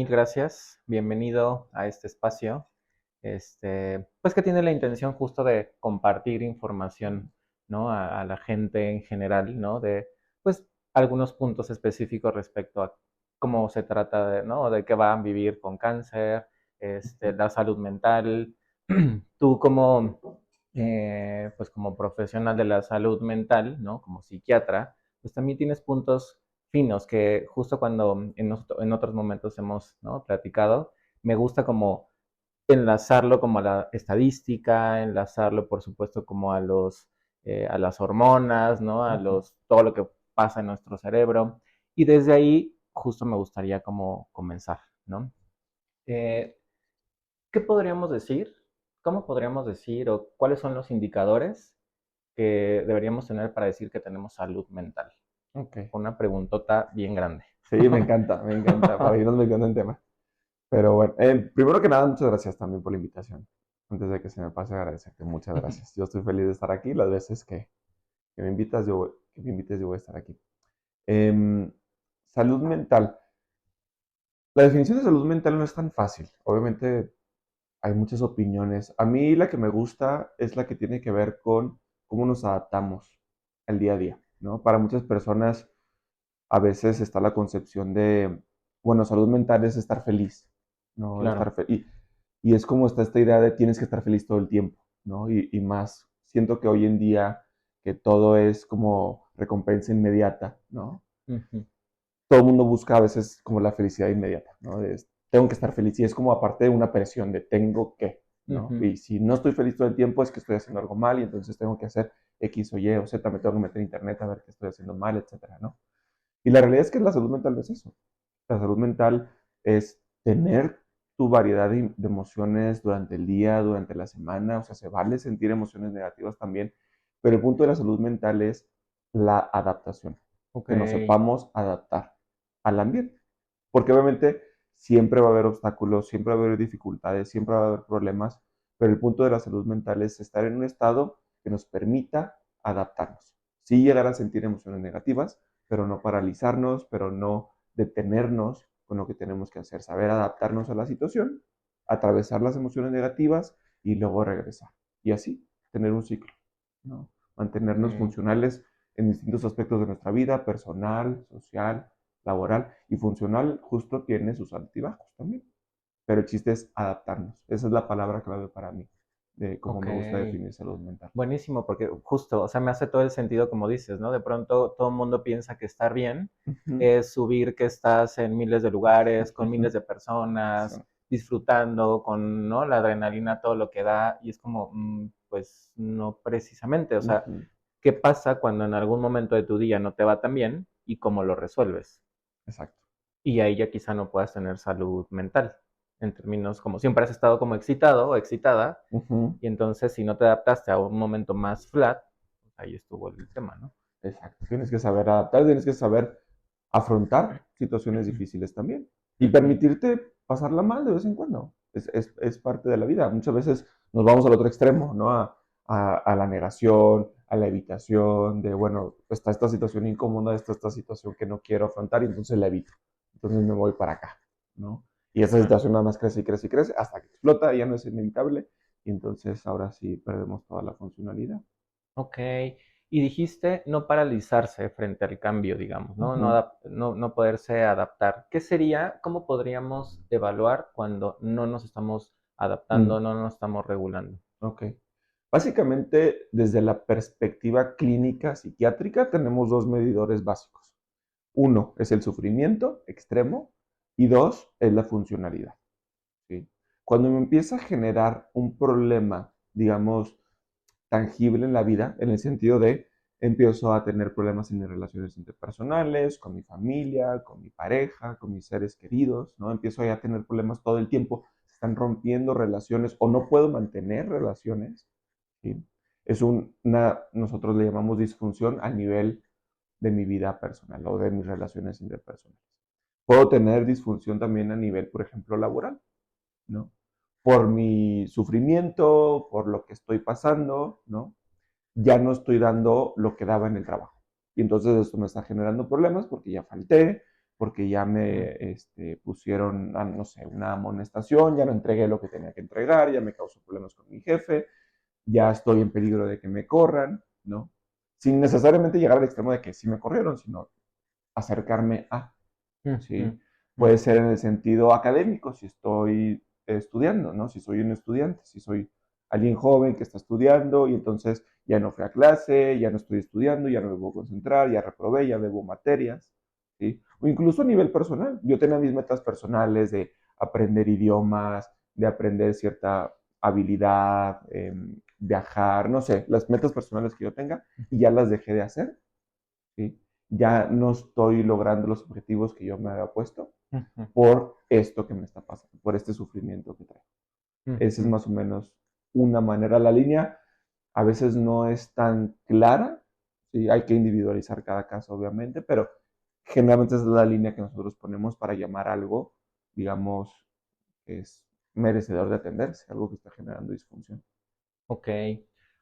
Mil gracias, bienvenido a este espacio, pues que tiene la intención justo de compartir información, ¿no? A la gente en general, ¿no? De, pues, algunos puntos específicos respecto a cómo se trata de, ¿no? De qué van a vivir con cáncer, Ujú. la salud mental. Tú como, pues como profesional de la salud mental, ¿no? Como psiquiatra, pues también tienes puntos finos que justo cuando en otros momentos hemos, ¿no? Platicado, me gusta como enlazarlo como a la estadística, enlazarlo por supuesto como a las hormonas, ¿no? Ujú. Todo lo que pasa en nuestro cerebro. Y desde ahí justo me gustaría como comenzar, ¿no? Eh, ¿Qué podríamos decir? ¿Cómo podríamos decir o cuáles son los indicadores que deberíamos tener para decir que tenemos salud mental? Ok. Una preguntota bien grande. Sí, me encanta, para irnos metiendo en tema. Pero bueno, primero que nada, muchas gracias también por la invitación. Antes de que se me pase, agradecerte. Muchas gracias. Yo estoy feliz de estar aquí. Las veces que me invitas, que me invites, yo voy a estar aquí. Em, Salud mental. La definición de salud mental no es tan fácil. Obviamente hay muchas opiniones. A mí la que me gusta es la que tiene que ver con cómo nos adaptamos al día a día, ¿no? Para muchas personas a veces está la concepción de, bueno, salud mental es estar feliz, ¿no? Claro. Y es como está esta idea de tienes que estar feliz todo el tiempo, ¿no? Y más, siento que hoy en día que todo es como recompensa inmediata, ¿no? Ujú. Todo el mundo busca a veces como la felicidad inmediata, ¿no? Tengo que estar feliz y es como aparte de una presión de tengo que, ¿no? Ujú. Y si no estoy feliz todo el tiempo es que estoy haciendo algo mal y entonces tengo que hacer X o Y o Z, me tengo que meter en internet a ver qué estoy haciendo mal, etcétera, ¿no? Y la realidad es que la salud mental no es eso. La salud mental es tener tu variedad de emociones durante el día, durante la semana, o sea, se vale sentir emociones negativas también, pero el punto de la salud mental es la adaptación, Ok. que nos sepamos adaptar al ambiente, porque obviamente siempre va a haber obstáculos, siempre va a haber dificultades, siempre va a haber problemas, pero el punto de la salud mental es estar en un estado que nos permita adaptarnos. Sí llegar a sentir emociones negativas, pero no paralizarnos, pero no detenernos con lo que tenemos que hacer, saber adaptarnos a la situación, atravesar las emociones negativas y luego regresar. Y así tener un ciclo, ¿no? Mantenernos Ok. funcionales en distintos aspectos de nuestra vida, personal, social, laboral y funcional, justo tiene sus altibajos también. Pero el chiste es adaptarnos. Esa es la palabra clave para mí, de cómo Ok. me gusta definir salud mental. Buenísimo, porque justo, o sea, me hace todo el sentido como dices, ¿no? De pronto todo el mundo piensa que estar bien Ujú. es subir que estás en miles de lugares, con miles de personas, disfrutando con, ¿no? La adrenalina, todo lo que da, y es como, pues no precisamente, o sea, Ujú. ¿qué pasa cuando en algún momento de tu día no te va tan bien y cómo lo resuelves? Exacto. Y ahí ya quizá no puedas tener salud mental, en términos como siempre has estado como excitado o excitada, Ujú. y entonces si no te adaptaste a un momento más flat, pues ahí estuvo el tema, ¿no? Exacto. Tienes que saber adaptar, tienes que saber afrontar situaciones difíciles también y Ujú. permitirte pasarla mal de vez en cuando. Es parte de la vida. Muchas veces nos vamos al otro extremo, ¿no? A la negación, a la evitación, de, bueno, está esta situación incómoda, está esta situación que no quiero afrontar y entonces la evito. Entonces me voy para acá, ¿no? Y esa Claro. situación nada más crece y crece y crece hasta que explota, y ya no es inevitable y entonces ahora sí perdemos toda la funcionalidad. Ok. Y dijiste no paralizarse frente al cambio, digamos, ¿no? No, Ujú. no poderse adaptar. ¿Qué sería, cómo podríamos evaluar cuando no nos estamos Mm. adaptando, no nos estamos regulando? Ok. Básicamente, desde la perspectiva clínica psiquiátrica, tenemos dos medidores básicos. Uno es el sufrimiento extremo y dos es la funcionalidad. ¿Sí? Cuando me empieza a generar un problema, digamos, tangible en la vida, en el sentido de empiezo a tener problemas en mis relaciones interpersonales, con mi familia, con mi pareja, con mis seres queridos, ¿no? Empiezo a tener problemas todo el tiempo, se están rompiendo relaciones o no puedo mantener relaciones, ¿sí? Nosotros le llamamos disfunción a nivel de mi vida personal o de mis relaciones interpersonales. Puedo tener disfunción también a nivel, por ejemplo, laboral, ¿no? Por mi sufrimiento, por lo que estoy pasando, ¿no? Ya no estoy dando lo que daba en el trabajo. Y entonces esto me está generando problemas porque ya falté, porque ya me pusieron, no sé, una amonestación, ya no entregué lo que tenía que entregar, ya me causó problemas con mi jefe, ya estoy en peligro de que me corran, ¿no? Sin necesariamente llegar al extremo de que sí me corrieron, sino acercarme a, Ujú, ¿sí? Puede ujú, ser en el sentido académico, si estoy estudiando, ¿no? Si soy un estudiante, si soy alguien joven que está estudiando y entonces ya no fui a clase, ya no estoy estudiando, ya no me puedo concentrar, ya reprobé, ya debo materias, ¿sí? O incluso a nivel personal. Yo tenía mis metas personales de aprender idiomas, de aprender cierta habilidad, viajar, no sé, las metas personales que yo tenga y ya las dejé de hacer, ¿sí? Ya no estoy logrando los objetivos que yo me había puesto ujú, por esto que me está pasando, por este sufrimiento que traigo. Esa es ujú. más o menos una manera. La línea a veces no es tan clara, ¿sí? Hay que individualizar cada caso, obviamente, pero generalmente es la línea que nosotros ponemos para llamar algo, digamos, que es merecedor de atenderse, algo que está generando disfunción. Ok.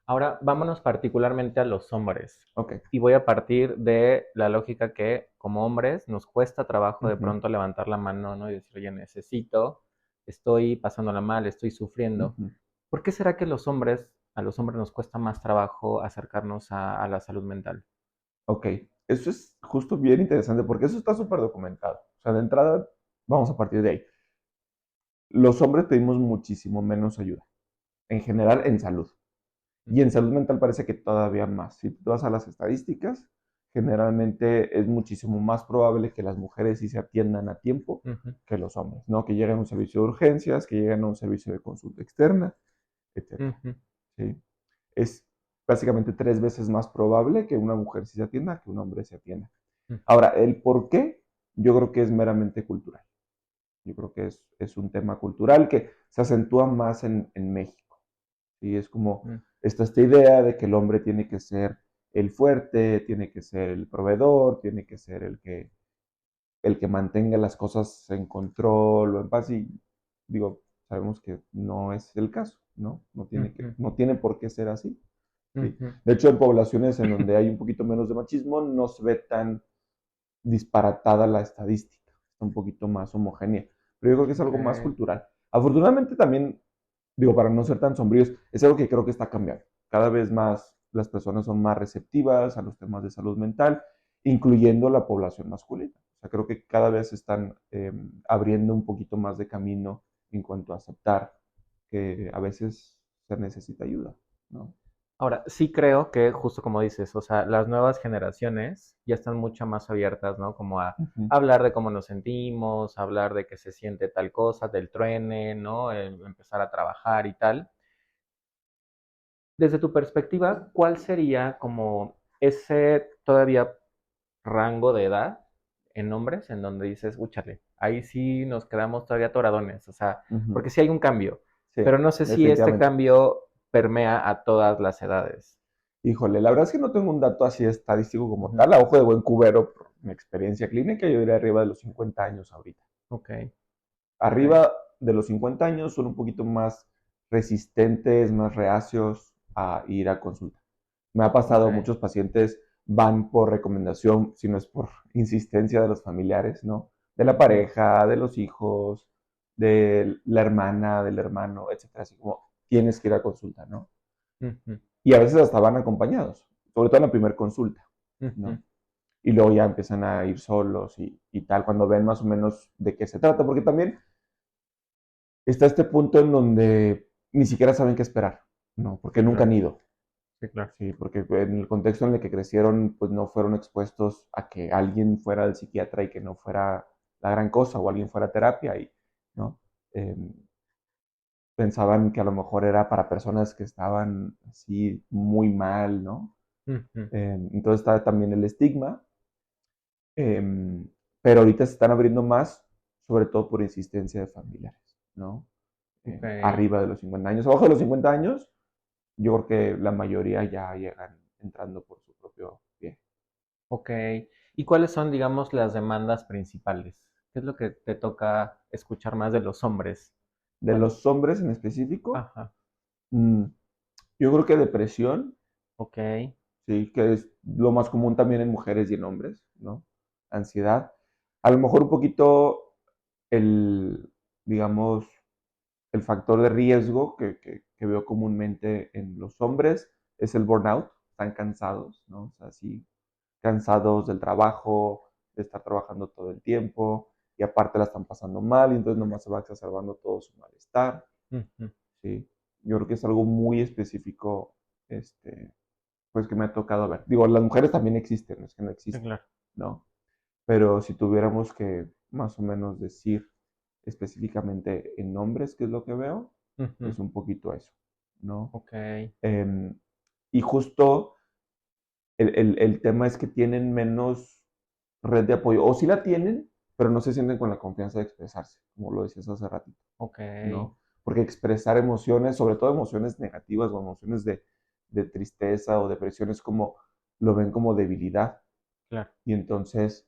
Ahora vámonos particularmente a los hombres. Ok. Y voy a partir de la lógica que como hombres nos cuesta trabajo Uh de -huh, pronto levantar la mano, ¿no? Y decir, oye, necesito, estoy pasándola mal, estoy uh sufriendo. -huh. ¿Por qué será que a los hombres nos cuesta más trabajo acercarnos a la salud mental? Ok, eso es justo bien interesante porque eso está súper documentado. O sea, de entrada, vamos a partir de ahí. Los hombres pedimos muchísimo menos ayuda, en general en salud. Y en Ujú, salud mental parece que todavía más. Si tú vas a las estadísticas, generalmente es muchísimo más probable que las mujeres sí se atiendan a tiempo ujú, que los hombres, ¿no? Que lleguen a un servicio de urgencias, que lleguen a un servicio de consulta externa, etcétera. ujú, ¿Sí? Es básicamente 3 veces más probable que una mujer sí se atienda que un hombre se atienda. ujú, Ahora, el por qué, yo creo que es meramente cultural. Yo creo que es un tema cultural que se acentúa más en México. ¿Sí? Es como ujú, esta idea de que el hombre tiene que ser el fuerte, tiene que ser el proveedor, tiene que ser el que mantenga las cosas en control o en paz. Y digo, sabemos que no es el caso, ¿no? ujú, No tiene por qué ser así. ¿Sí? ujú. De hecho, en poblaciones en donde hay un poquito menos de machismo, no se ve tan disparatada la estadística, está un poquito más homogénea, pero yo creo que es Ok. algo más cultural. Afortunadamente también, digo, para no ser tan sombríos, es algo que creo que está cambiando. Cada vez más las personas son más receptivas a los temas de salud mental, incluyendo la población masculina. O sea, creo que cada vez están abriendo un poquito más de camino en cuanto a aceptar que a veces se necesita ayuda, ¿no? Ahora, sí creo que justo como dices, o sea, las nuevas generaciones ya están mucho más abiertas, ¿no? Como a Uh -huh. hablar de cómo nos sentimos, hablar de que se siente tal cosa, del truene, ¿no? Empezar a trabajar y tal. Desde tu perspectiva, ¿cuál sería como ese todavía rango de edad en hombres en donde dices, úchale, ahí sí nos quedamos todavía toradones, o sea, Uh -huh. porque sí hay un cambio, Sí, pero no sé si este definitivamente. cambio permea a todas las edades. Híjole, la verdad es que no tengo un dato así estadístico como Ujú, tal, a ojo de buen cubero, por mi experiencia clínica, yo diría arriba de los 50 años ahorita. ok, ok. Arriba de los 50 años son un poquito más resistentes, más reacios a ir a consulta. Me ha Ok. pasado, muchos pacientes van por recomendación, si no es por insistencia de los familiares, ¿no? De la Ujú, pareja, de los hijos, de la hermana, del hermano, etcétera. Así como tienes que ir a consulta, ¿no? ujú, Y a veces hasta van acompañados, sobre todo en la primera consulta, ujú, ¿no? Y luego ya empiezan a ir solos y tal, cuando ven más o menos de qué se trata, porque también está este punto en donde ni siquiera saben qué esperar, ¿no? Porque sí, nunca claro, han ido, sí, claro. ¿sí? Porque en el contexto en el que crecieron, pues no fueron expuestos a que alguien fuera el psiquiatra y que no fuera la gran cosa, o alguien fuera a terapia, y, ¿no? Eh, pensaban que a lo mejor era para personas que estaban así muy mal, ¿no? Ujú, Entonces está también el estigma, eh, pero ahorita se están abriendo más, sobre todo por insistencia de familiares, ¿no? ok, Arriba de los 50 años. Abajo de los 50 años, yo creo que la mayoría ya llegan entrando por su propio pie. ok. ¿Y cuáles son, digamos, las demandas principales? ¿Qué es lo que te toca escuchar más de los hombres? De los hombres en específico, Ajá, mm, yo creo que depresión, ok, sí, que es lo más común también en mujeres y en hombres, ¿no? Ansiedad. A lo mejor un poquito el, digamos, el factor de riesgo que veo comúnmente en los hombres es el burnout. Están cansados, ¿no? O sea, sí, cansados del trabajo, de estar trabajando todo el tiempo, y aparte la están pasando mal, y entonces nomás se va exacerbando todo su malestar, Ujú. ¿sí? Yo creo que es algo muy específico, pues que me ha tocado ver. Digo, las mujeres también existen, no es que no Sí, existen, claro. ¿no? Pero si tuviéramos que más o menos decir específicamente en nombres qué es lo que veo, Ujú. es un poquito eso, ¿no? Ok. Em, y justo el tema es que tienen menos red de apoyo, o sí la tienen, pero no se sienten con la confianza de expresarse, como lo decías hace ratito, Ok. ¿no? Porque expresar emociones, sobre todo emociones negativas o emociones de tristeza o depresión, es como, lo ven como debilidad, Claro. y entonces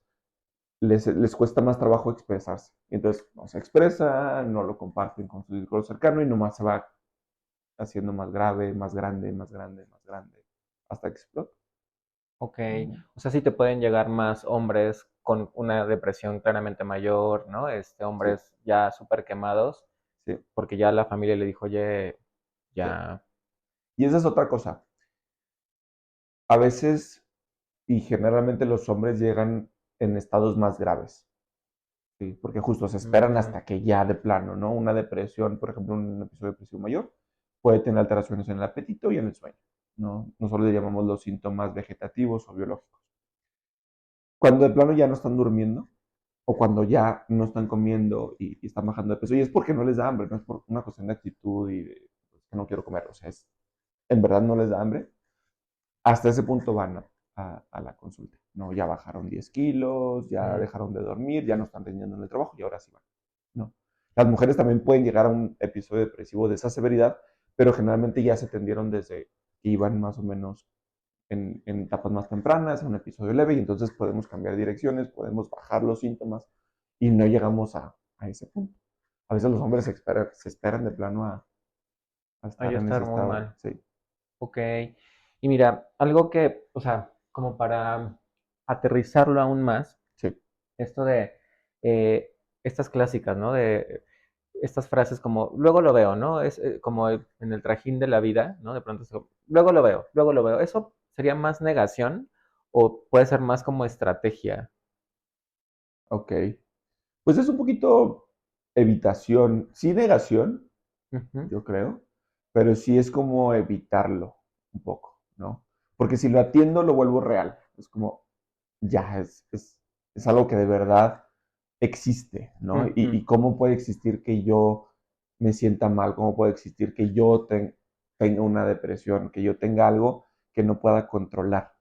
les cuesta más trabajo expresarse. Y entonces no se expresa, no lo comparten con su círculo cercano y nomás se va haciendo más grave, más grande, más grande, más grande, hasta que explota. Ok. ¿No? O sea, sí te pueden llegar más hombres con una depresión claramente mayor, ¿no? Sí, Hombres ya súper quemados, sí, porque ya la familia le dijo, oye, sí. ya. Y esa es otra cosa. A veces y generalmente los hombres llegan en estados más graves, ¿sí? Porque justo se esperan Mm, hasta que ya de plano, ¿no? Una depresión, por ejemplo, un episodio depresivo mayor, puede tener alteraciones en el apetito y en el sueño, ¿no? Nosotros le llamamos los síntomas vegetativos o biológicos. Cuando de plano ya no están durmiendo, o cuando ya no están comiendo y están bajando de peso, y es porque no les da hambre, no es por una cuestión de actitud y de pues, que no quiero comer, o sea, es, en verdad no les da hambre, hasta ese punto van a la consulta. No, ya bajaron 10 kilos, ya mm, dejaron de dormir, ya no están rindiendo en el trabajo y ahora sí van. No. Las mujeres también pueden llegar a un episodio depresivo de esa severidad, pero generalmente ya se tendieron desde que iban más o menos en etapas más tempranas, en un episodio leve, y entonces podemos cambiar direcciones, podemos bajar los síntomas y no llegamos a ese punto. A veces los hombres se esperan de plano a Ay, estar yo en ese estar muy estado. mal. Sí, Ok. Y mira, algo que, o sea, como para aterrizarlo aún más, sí, esto de estas clásicas, ¿no? De estas frases como, luego lo veo, ¿no? Es como en el trajín de la vida, ¿no? De pronto es como, luego lo veo, luego lo veo. ¿Eso sería más negación o puede ser más como estrategia? ok. Pues es un poquito evitación, sí negación, Ujú. yo creo, pero sí es como evitarlo un poco, ¿no? Porque si lo atiendo lo vuelvo real. Es como, ya, es algo que de verdad existe, ¿no? Ujú. Y cómo puede existir que yo me sienta mal, cómo puede existir que yo tenga una depresión, que yo tenga algo que no pueda controlar,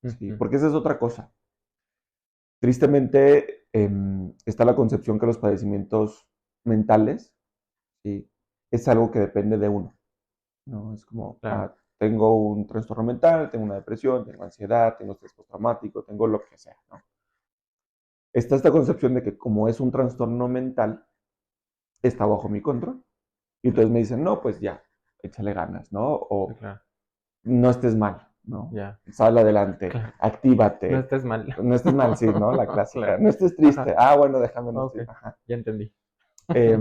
¿sí? Ujú. Porque esa es otra cosa. Tristemente, está la concepción que los padecimientos mentales, ¿sí? Es algo que depende de uno, ¿no? Es como, Claro. tengo un trastorno mental, tengo una depresión, tengo ansiedad, tengo estrés postraumático, tengo lo que sea, ¿no? Está esta concepción de que como es un trastorno mental, está bajo mi control. Y Claro. entonces me dicen, no, pues ya, échale ganas, ¿no? Sí, O claro. no estés mal, ¿no? Ya. Sal adelante, Claro. No actívate, estés mal. no estés mal, sí, ¿no? La clásica, Claro. no estés Ajá. triste, ah, bueno, déjame no Ok. estoy, ajá. Ya entendí. Eh,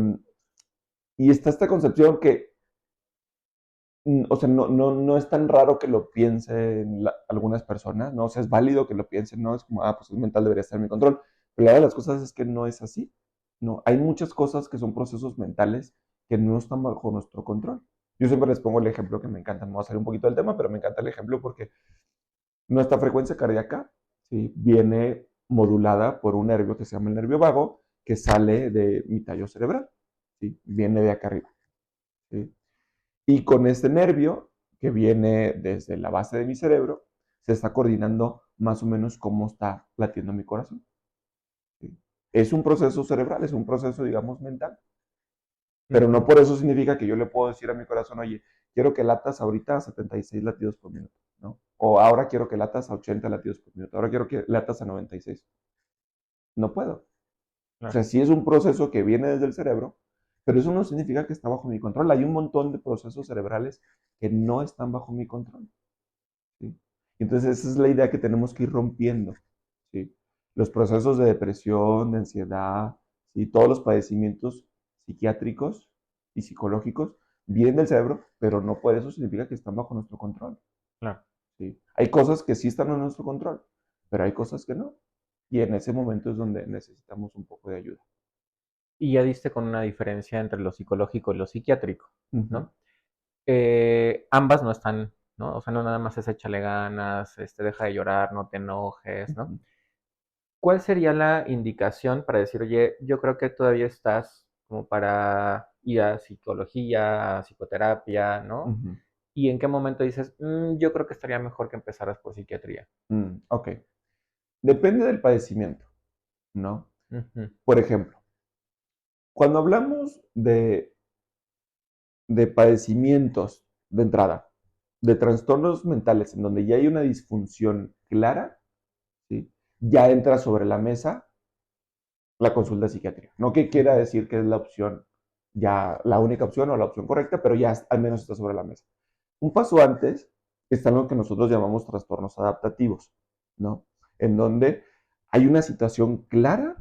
y está esta concepción que, o sea, no es tan raro que lo piensen algunas personas, ¿no? O sea, es válido que lo piensen, ¿no? Es como, pues es mental, debería estar en mi control. Pero la verdad de las cosas es que no es así, ¿no? Hay muchas cosas que son procesos mentales que no están bajo nuestro control. Yo siempre les pongo el ejemplo que me encanta, me voy a salir un poquito del tema, pero me encanta el ejemplo porque nuestra frecuencia cardíaca, ¿sí? Viene modulada por un nervio que se llama el nervio vago, que sale de mi tallo cerebral, ¿sí? Viene de acá arriba, ¿sí? Y con este nervio que viene desde la base de mi cerebro, se está coordinando más o menos cómo está latiendo mi corazón, ¿sí? Es un proceso cerebral, es un proceso, digamos, mental, pero no Ujú. por eso significa que yo le puedo decir a mi corazón, oye, quiero que latas ahorita a 76 latidos por minuto, ¿no? O ahora quiero que latas a 80 latidos por minuto, ahora quiero que latas a 96. No puedo. O Claro. sea, sí es un proceso que viene desde el cerebro, pero eso no significa que está bajo mi control. Hay un montón de procesos cerebrales que no están bajo mi control, ¿sí? Entonces esa es la idea que tenemos que ir rompiendo, ¿sí? Los procesos de depresión, de ansiedad, y todos los padecimientos psiquiátricos y psicológicos vienen del cerebro, pero no por eso significa que están bajo nuestro control. Claro. ¿Sí? Hay cosas que sí están en nuestro control, pero hay cosas que no. Y en ese momento es donde necesitamos un poco de ayuda. Y ya diste con una diferencia entre lo psicológico y lo psiquiátrico, Ujú, ¿no? Ambas no están, ¿no? O sea, no nada más es échale ganas, deja de llorar, no te enojes, ¿no? ujú, ¿Cuál sería la indicación para decir, oye, yo creo que todavía estás como para ir a psicología, a psicoterapia, ¿no? ujú. ¿Y en qué momento dices, yo creo que estaría mejor que empezaras por psiquiatría? Ok. Depende del padecimiento, ¿no? Ujú, Por ejemplo, cuando hablamos de padecimientos de entrada, de trastornos mentales en donde ya hay una disfunción clara, ¿sí? Ya entra sobre la mesa la consulta psiquiátrica. No que quiera ujú, decir que es la opción, ya la única opción o la opción correcta, pero ya al menos está sobre la mesa. Un paso antes están lo que nosotros llamamos trastornos adaptativos, ¿no? En donde hay una situación clara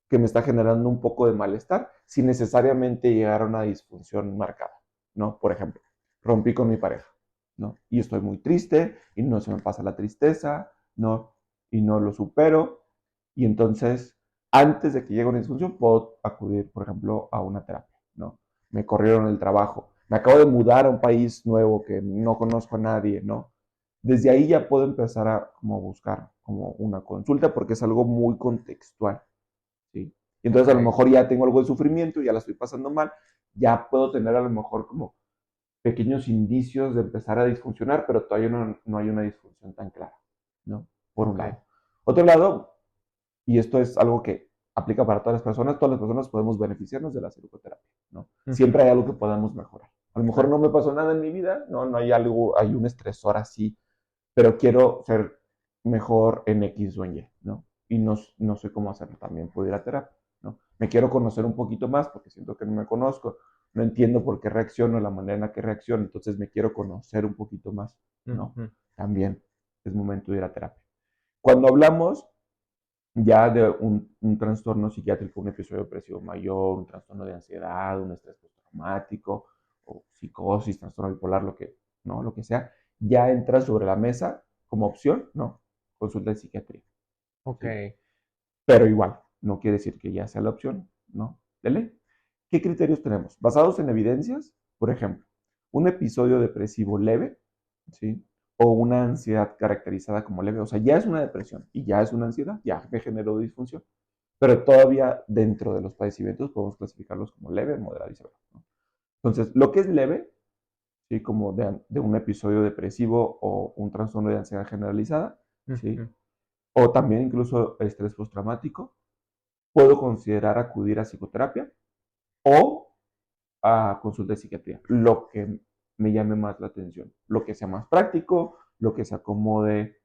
que me está generando un poco de malestar sin necesariamente llegar a una disfunción marcada, ¿no? Por ejemplo, rompí con mi pareja, ¿no? Y estoy muy triste y no se me pasa la tristeza, ¿no? Y no lo supero. Y entonces, antes de que llegue una disfunción, puedo acudir, por ejemplo, a una terapia, ¿no? Me corrieron el trabajo, me acabo de mudar a un país nuevo que no conozco a nadie, ¿no? Desde ahí ya puedo empezar a como buscar como una consulta porque es algo muy contextual, ¿sí? Y entonces a lo ok, mejor ya tengo algo de sufrimiento, ya la estoy pasando mal, ya puedo tener a lo mejor como pequeños indicios de empezar a disfuncionar, pero todavía no hay una disfunción tan clara, ¿no? Por un ok. lado. Otro lado, y esto es algo que aplica para todas las personas podemos beneficiarnos de la psicoterapia, ¿no? Ujú, Siempre hay algo que podamos mejorar. A lo mejor claro. no me pasó nada en mi vida, no hay algo, hay un estresor así, pero quiero ser mejor en X o en Y, ¿no? Y no sé cómo hacerlo también, puedo ir a terapia, ¿no? Me quiero conocer un poquito más porque siento que no me conozco, no entiendo por qué reacciono, la manera en la que reacciono, entonces me quiero conocer un poquito más, ¿no? Ujú, También es momento de ir a terapia. Cuando hablamos ya de un trastorno psiquiátrico, un episodio depresivo mayor, un trastorno de ansiedad, un estrés postraumático, o psicosis, trastorno bipolar, lo que, ¿no? Lo que sea, ya entra sobre la mesa como opción, no, consulta de psiquiatría, ok. ¿sí? Pero igual, no quiere decir que ya sea la opción, ¿no? De ley. ¿Qué criterios tenemos? Basados en evidencias, por ejemplo, un episodio depresivo leve, ¿sí? O una ansiedad caracterizada como leve, o sea, ya es una depresión y ya es una ansiedad, ya me generó disfunción, pero todavía dentro de los padecimientos podemos clasificarlos como leve, moderado y severo, ¿no? Entonces, lo que es leve, ¿sí? Como de un episodio depresivo o un trastorno de ansiedad generalizada, ¿sí? Ujú, O también incluso estrés postraumático, puedo considerar acudir a psicoterapia o a consulta de psiquiatría, lo que me llame más la atención, lo que sea más práctico, lo que se acomode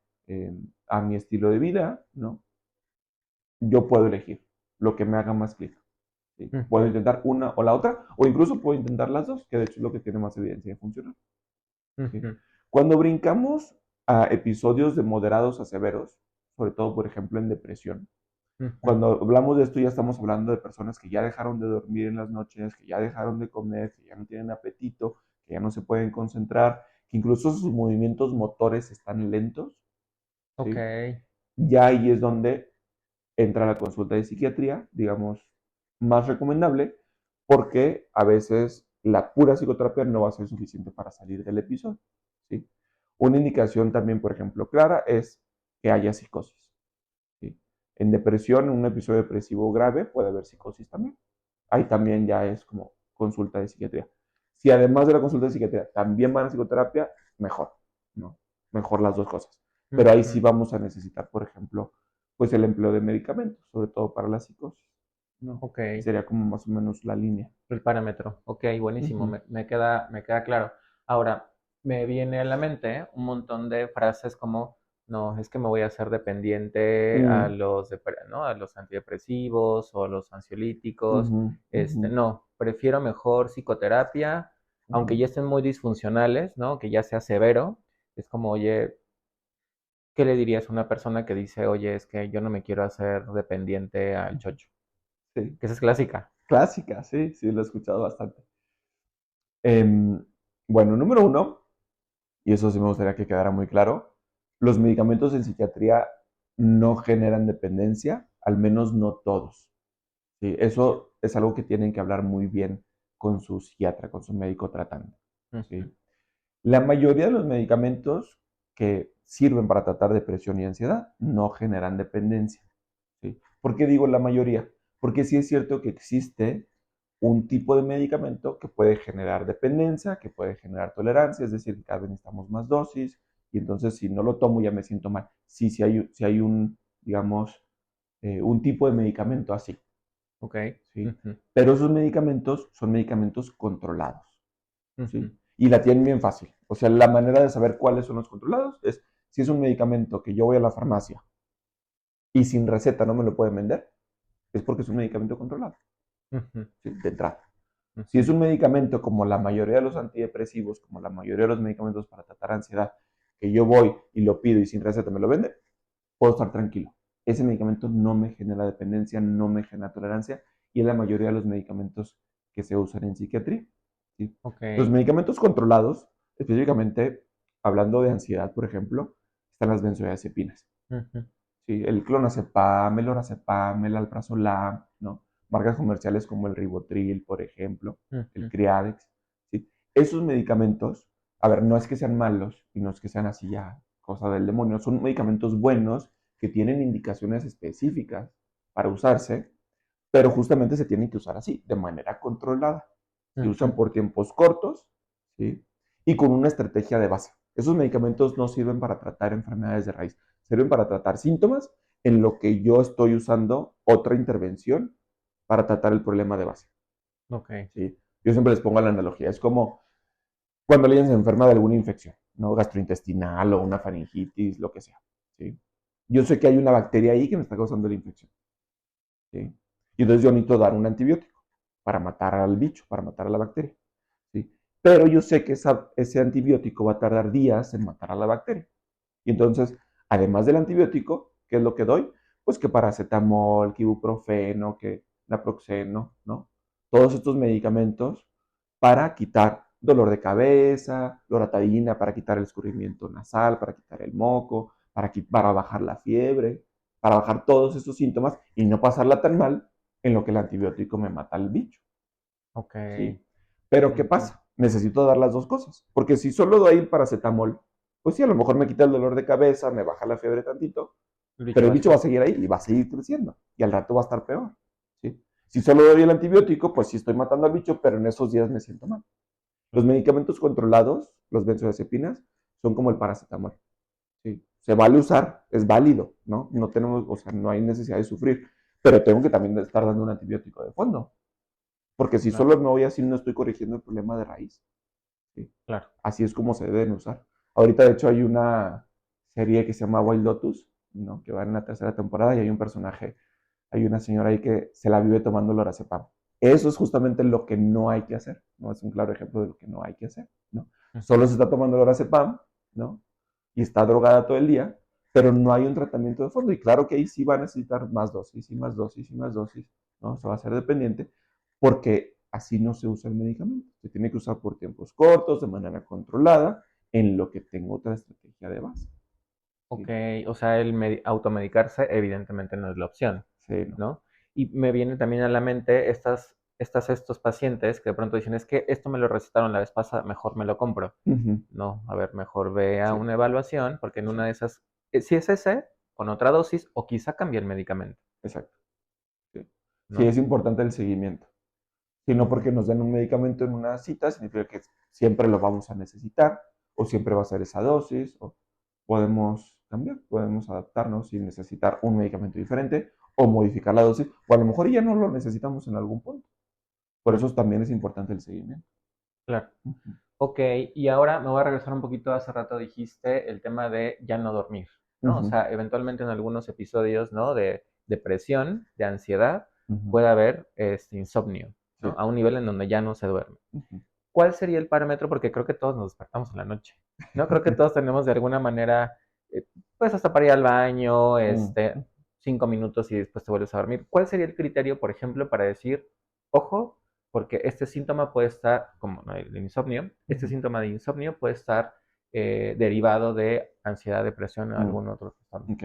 a mi estilo de vida, ¿no? Yo puedo elegir lo que me haga más clic, ¿sí? Puedo ujú, intentar una o la otra, o incluso puedo intentar las dos, que de hecho es lo que tiene más evidencia de funcionar, ¿sí? ujú, Cuando brincamos a episodios de moderados a severos, sobre todo, por ejemplo, en depresión, ujú. cuando hablamos de esto ya estamos hablando de personas que ya dejaron de dormir en las noches, que ya dejaron de comer, que ya no tienen apetito, que ya no se pueden concentrar, que incluso sus movimientos motores están lentos, Ok. ¿sí? Ya ahí es donde entra la consulta de psiquiatría, digamos, más recomendable, porque a veces la pura psicoterapia no va a ser suficiente para salir del episodio, ¿sí? Una indicación también, por ejemplo, clara es que haya psicosis, ¿sí? En depresión, en un episodio depresivo grave, puede haber psicosis también. Ahí también ya es como consulta de psiquiatría. Si además de la consulta de psiquiatría también van a psicoterapia, mejor, ¿no? Mejor las dos cosas. Pero ahí sí Ujú, vamos a necesitar, por ejemplo, pues el empleo de medicamentos, sobre todo para la psicosis, ¿no? ok. Y sería como más o menos la línea. El parámetro. Ok, buenísimo. Ujú, Me queda claro. Ahora, me viene a la mente un montón de frases como, no, es que me voy a hacer dependiente a mm, los, ¿no? A los antidepresivos o a los ansiolíticos. ujú, ujú, No, prefiero mejor psicoterapia, aunque ujú, ya estén muy disfuncionales, ¿no? Que ya sea severo. Es como, oye, ¿Qué le dirías a una persona que dice, oye, es que yo no me quiero hacer dependiente al chocho? Sí. Que esa es clásica. Clásica, sí, sí, lo he escuchado bastante. Em, bueno, número uno, y eso sí me gustaría que quedara muy claro, los medicamentos en psiquiatría no generan dependencia, al menos no todos. ¿Sí? Eso es algo que tienen que hablar muy bien con su psiquiatra, con su médico tratante. Ujú. ¿Sí? La mayoría de los medicamentos que sirven para tratar depresión y ansiedad no generan dependencia. ¿Sí? ¿Por qué digo la mayoría? Porque sí es cierto que existe un tipo de medicamento que puede generar dependencia, que puede generar tolerancia, es decir, cada vez necesitamos más dosis y entonces si no lo tomo ya me siento mal. Sí, sí hay un, digamos, un tipo de medicamento así. Ok. ¿Sí? Ujú, Pero esos medicamentos son medicamentos controlados. ujú, ¿Sí? Y la tienen bien fácil. O sea, la manera de saber cuáles son los controlados es si es un medicamento que yo voy a la farmacia y sin receta no me lo pueden vender, es porque es un medicamento controlado, ujú, ¿sí? De entrada. Si es ujú. un medicamento como la mayoría de los antidepresivos, como la mayoría de los medicamentos para tratar ansiedad, que yo voy y lo pido y sin receta me lo venden, puedo estar tranquilo. Ese medicamento no me genera dependencia, no me genera tolerancia y es la mayoría de los medicamentos que se usan en psiquiatría. ¿Sí? Ok. Los medicamentos controlados, específicamente hablando de ansiedad, por ejemplo, están las benzodiazepinas. Ujú, ¿Sí? El clonazepam, el lorazepam, el alprazolam, ¿no? Marcas comerciales como el Ribotril, por ejemplo, el ujú. Criadex. ¿Sí? Esos medicamentos, a ver, no es que sean malos y no es que sean así ya cosa del demonio, son medicamentos buenos que tienen indicaciones específicas para usarse, pero justamente se tienen que usar así, de manera controlada. Se usan Ujú. por tiempos cortos, ¿sí? Y con una estrategia de base. Esos medicamentos no sirven para tratar enfermedades de raíz, sirven para tratar síntomas en lo que yo estoy usando otra intervención para tratar el problema de base. Ok. ¿Sí? Yo siempre les pongo la analogía, es como cuando alguien se enferma de alguna infección, ¿no? Gastrointestinal o una faringitis, lo que sea. ¿Sí? Yo sé que hay una bacteria ahí que me está causando la infección. ¿Sí? Y entonces yo necesito dar un antibiótico para matar al bicho, para matar a la bacteria. ¿Sí? Pero yo sé que ese antibiótico va a tardar días en matar a la bacteria. Y entonces, además del antibiótico, ¿qué es lo que doy? Pues que paracetamol, que ibuprofeno, que naproxeno, ¿no? Todos estos medicamentos para quitar dolor de cabeza, loratadina para quitar el escurrimiento nasal, para quitar el moco, para bajar la fiebre, para bajar todos estos síntomas y no pasarla tan mal en lo que el antibiótico me mata al bicho. Ok. ¿Sí? Pero ¿qué Ujú. pasa? Necesito dar las dos cosas, porque si solo doy el paracetamol, pues sí, a lo mejor me quita el dolor de cabeza, me baja la fiebre tantito, El bicho pero el va a bicho va seguir. a seguir ahí y va a seguir creciendo y al rato va a estar peor. ¿Sí? Si solo doy el antibiótico, pues sí estoy matando al bicho, pero en esos días me siento mal. Los Ujú. medicamentos controlados, los benzodiazepinas, son como el paracetamol. ¿Sí? Se vale usar, es válido, ¿no? No tenemos, o sea, no hay necesidad de sufrir, pero tengo que también estar dando un antibiótico de fondo, porque si Claro, solo me voy así no estoy corrigiendo el problema de raíz. ¿Sí? claro. Así es como se deben usar. Ahorita, de hecho, hay una serie que se llama Wild Lotus, ¿no? Que va en la tercera temporada y hay un personaje, hay una señora ahí que se la vive tomando lorazepam. Eso es justamente lo que no hay que hacer, ¿no? Es un claro ejemplo de lo que no hay que hacer, ¿no? Solo Ujú. se está tomando lorazepam, ¿no? Y está drogada todo el día, pero no hay un tratamiento de fondo. Y claro que ahí sí va a necesitar más dosis y más dosis y más dosis, ¿no? Se va a hacer dependiente porque así no se usa el medicamento. Se tiene que usar por tiempos cortos, de manera controlada, en lo que tengo otra estrategia de base. Ok, ¿Sí? o sea, el automedicarse evidentemente no es la opción, Sí, no. ¿no? Y me viene también a la mente estos pacientes que de pronto dicen, es que esto me lo recetaron la vez pasada, mejor me lo compro. Ujú. No, a ver, mejor ve a Sí, una evaluación, porque en una sí, de esas, si es ese, con otra dosis, o quizá cambie el medicamento, exacto. Sí. Sí, ¿no? es importante el seguimiento. Si no Ujú. porque nos den un medicamento en una cita, significa que siempre lo vamos a necesitar, o siempre va a ser esa dosis, o podemos cambiar, podemos adaptarnos sin necesitar un medicamento diferente, o modificar la dosis, o a lo mejor ya no lo necesitamos en algún punto. Por Claro, eso también es importante el seguimiento. claro. Ujú, Ok, y ahora me voy a regresar un poquito, hace rato dijiste el tema de ya no dormir, ¿no? O ujú, sea, eventualmente en algunos episodios, ¿no? De depresión, de ansiedad, ujú. puede haber insomnio, ¿no? Sí. A un nivel en donde ya no se duerme. Ujú. ¿Cuál sería el parámetro? Porque creo que todos nos despertamos en la noche, ¿no? Creo que todos tenemos de alguna manera, eh, pues hasta para ir al baño, Mm, 5 minutos y después te vuelves a dormir. ¿Cuál sería el criterio, por ejemplo, para decir, ojo, porque este síntoma puede estar, como no, el insomnio, este ujú, síntoma de insomnio puede estar derivado de ansiedad, depresión o mm, algún otro trastorno? ok.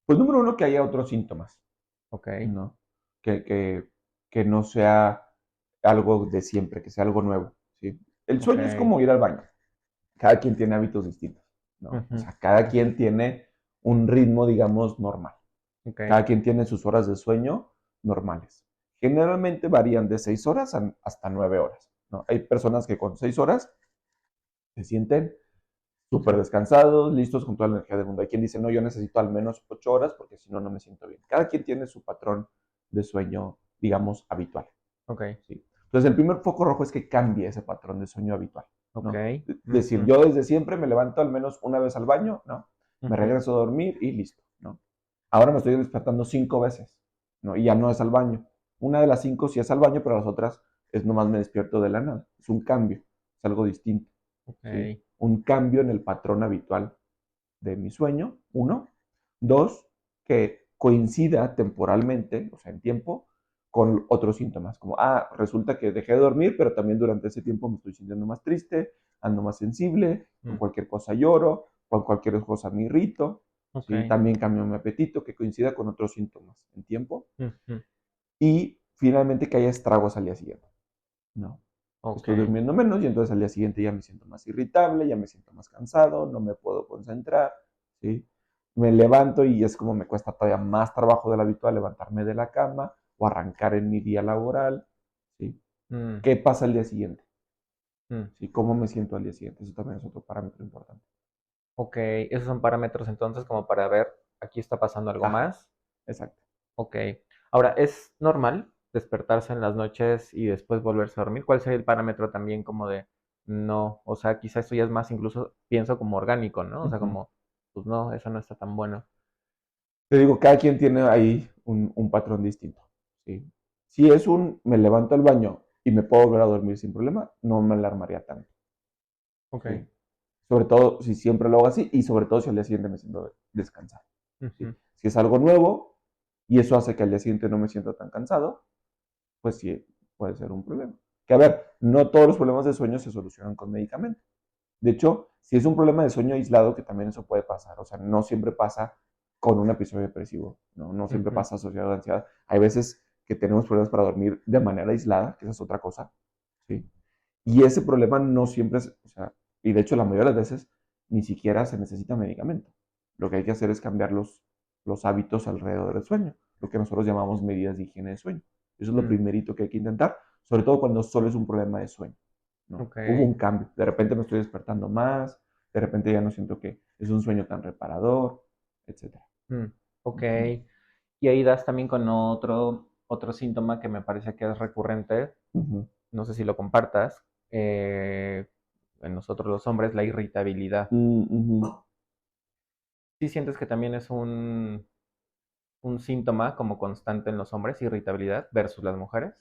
Pues número uno, que haya otros síntomas, Ok. ¿no? Que, que, que no sea algo de siempre, que sea algo nuevo, ¿sí? El Ok. sueño es como ir al baño. Cada quien tiene hábitos distintos, ¿no? O Ujú, sea, cada ujú, quien tiene un ritmo, digamos, normal. ok. Cada quien tiene sus horas de sueño normales. Generalmente varían de 6 horas hasta 9 horas, ¿no? Hay personas que con 6 horas se sienten súper Sí. descansados, listos con toda la energía del mundo. Hay quien dice, no, yo necesito al menos 8 horas porque si no, no me siento bien. Cada quien tiene su patrón de sueño, digamos, habitual. Ok. ¿Sí? Entonces, el primer foco rojo es que cambie ese patrón de sueño habitual, Ok. ¿no? Decir, Ujú, yo desde siempre me levanto al menos una vez al baño, ¿no? Me ujú, regreso a dormir y listo, ¿no? Ahora me estoy despertando 5 veces, ¿no? Y ya no es al baño. Una de las 5 sí es al baño, pero las otras es nomás me despierto de la nada. Es un cambio, es algo distinto, ¿sí? ok. Un cambio en el patrón habitual de mi sueño, uno. Dos, que coincida temporalmente, o sea, en tiempo, con otros síntomas, como, resulta que dejé de dormir, pero también durante ese tiempo me estoy sintiendo más triste, ando más sensible, con Mm, cualquier cosa lloro, con cualquier cosa me irrito, ok. ¿sí? También cambio mi apetito, que coincida con otros síntomas en tiempo. Ujú, Y finalmente que haya estragos al día siguiente, ¿no? ok. Estoy durmiendo menos y entonces al día siguiente ya me siento más irritable, ya me siento más cansado, no me puedo concentrar, ¿sí? Me levanto y es como me cuesta todavía más trabajo del habitual levantarme de la cama o arrancar en mi día laboral, ¿sí? Mm, ¿Qué pasa al día siguiente? mm. ¿Sí? ¿Cómo me siento al día siguiente? Eso también es otro parámetro importante. Ok, esos son parámetros entonces como para ver, aquí está pasando algo Ajá, más. exacto. Ok. Ahora, ¿es normal despertarse en las noches y después volverse a dormir? ¿Cuál sería el parámetro también como de no? O sea, quizá esto ya es más incluso, pienso como orgánico, ¿no? O sea, Ujú. como, pues no, eso no está tan bueno. Te digo, cada quien tiene ahí un patrón distinto, ¿sí? Si es me levanto al baño y me puedo volver a dormir sin problema, no me alarmaría tanto, Ok. ¿sí? Sobre todo si siempre lo hago así y sobre todo si al día siguiente me siento descansado, ¿sí? Ujú, Si es algo nuevo y eso hace que al día siguiente no me sienta tan cansado, pues sí, puede ser un problema. Que a ver, no todos los problemas de sueño se solucionan con medicamento. De hecho, si es un problema de sueño aislado, que también eso puede pasar, o sea, no siempre pasa con un episodio depresivo, no, no siempre ujú, pasa asociado a ansiedad. Hay veces que tenemos problemas para dormir de manera aislada, que esa es otra cosa, ¿sí? Y ese problema no siempre es, o sea, y de hecho la mayoría de las veces ni siquiera se necesita medicamento. Lo que hay que hacer es cambiar los hábitos alrededor del sueño, lo que nosotros llamamos medidas de higiene de sueño. Eso es lo mm, primerito que hay que intentar, sobre todo cuando solo es un problema de sueño, ¿no? ok. Hubo un cambio, de repente me estoy despertando más, de repente ya no siento que es un sueño tan reparador, etcétera. mm, ok. Ujú, Y ahí das también con otro síntoma que me parece que es recurrente, ujú, no sé si lo compartas, en nosotros los hombres, la irritabilidad. ujú. ¿Sí sientes que también es un síntoma como constante en los hombres, irritabilidad, versus las mujeres?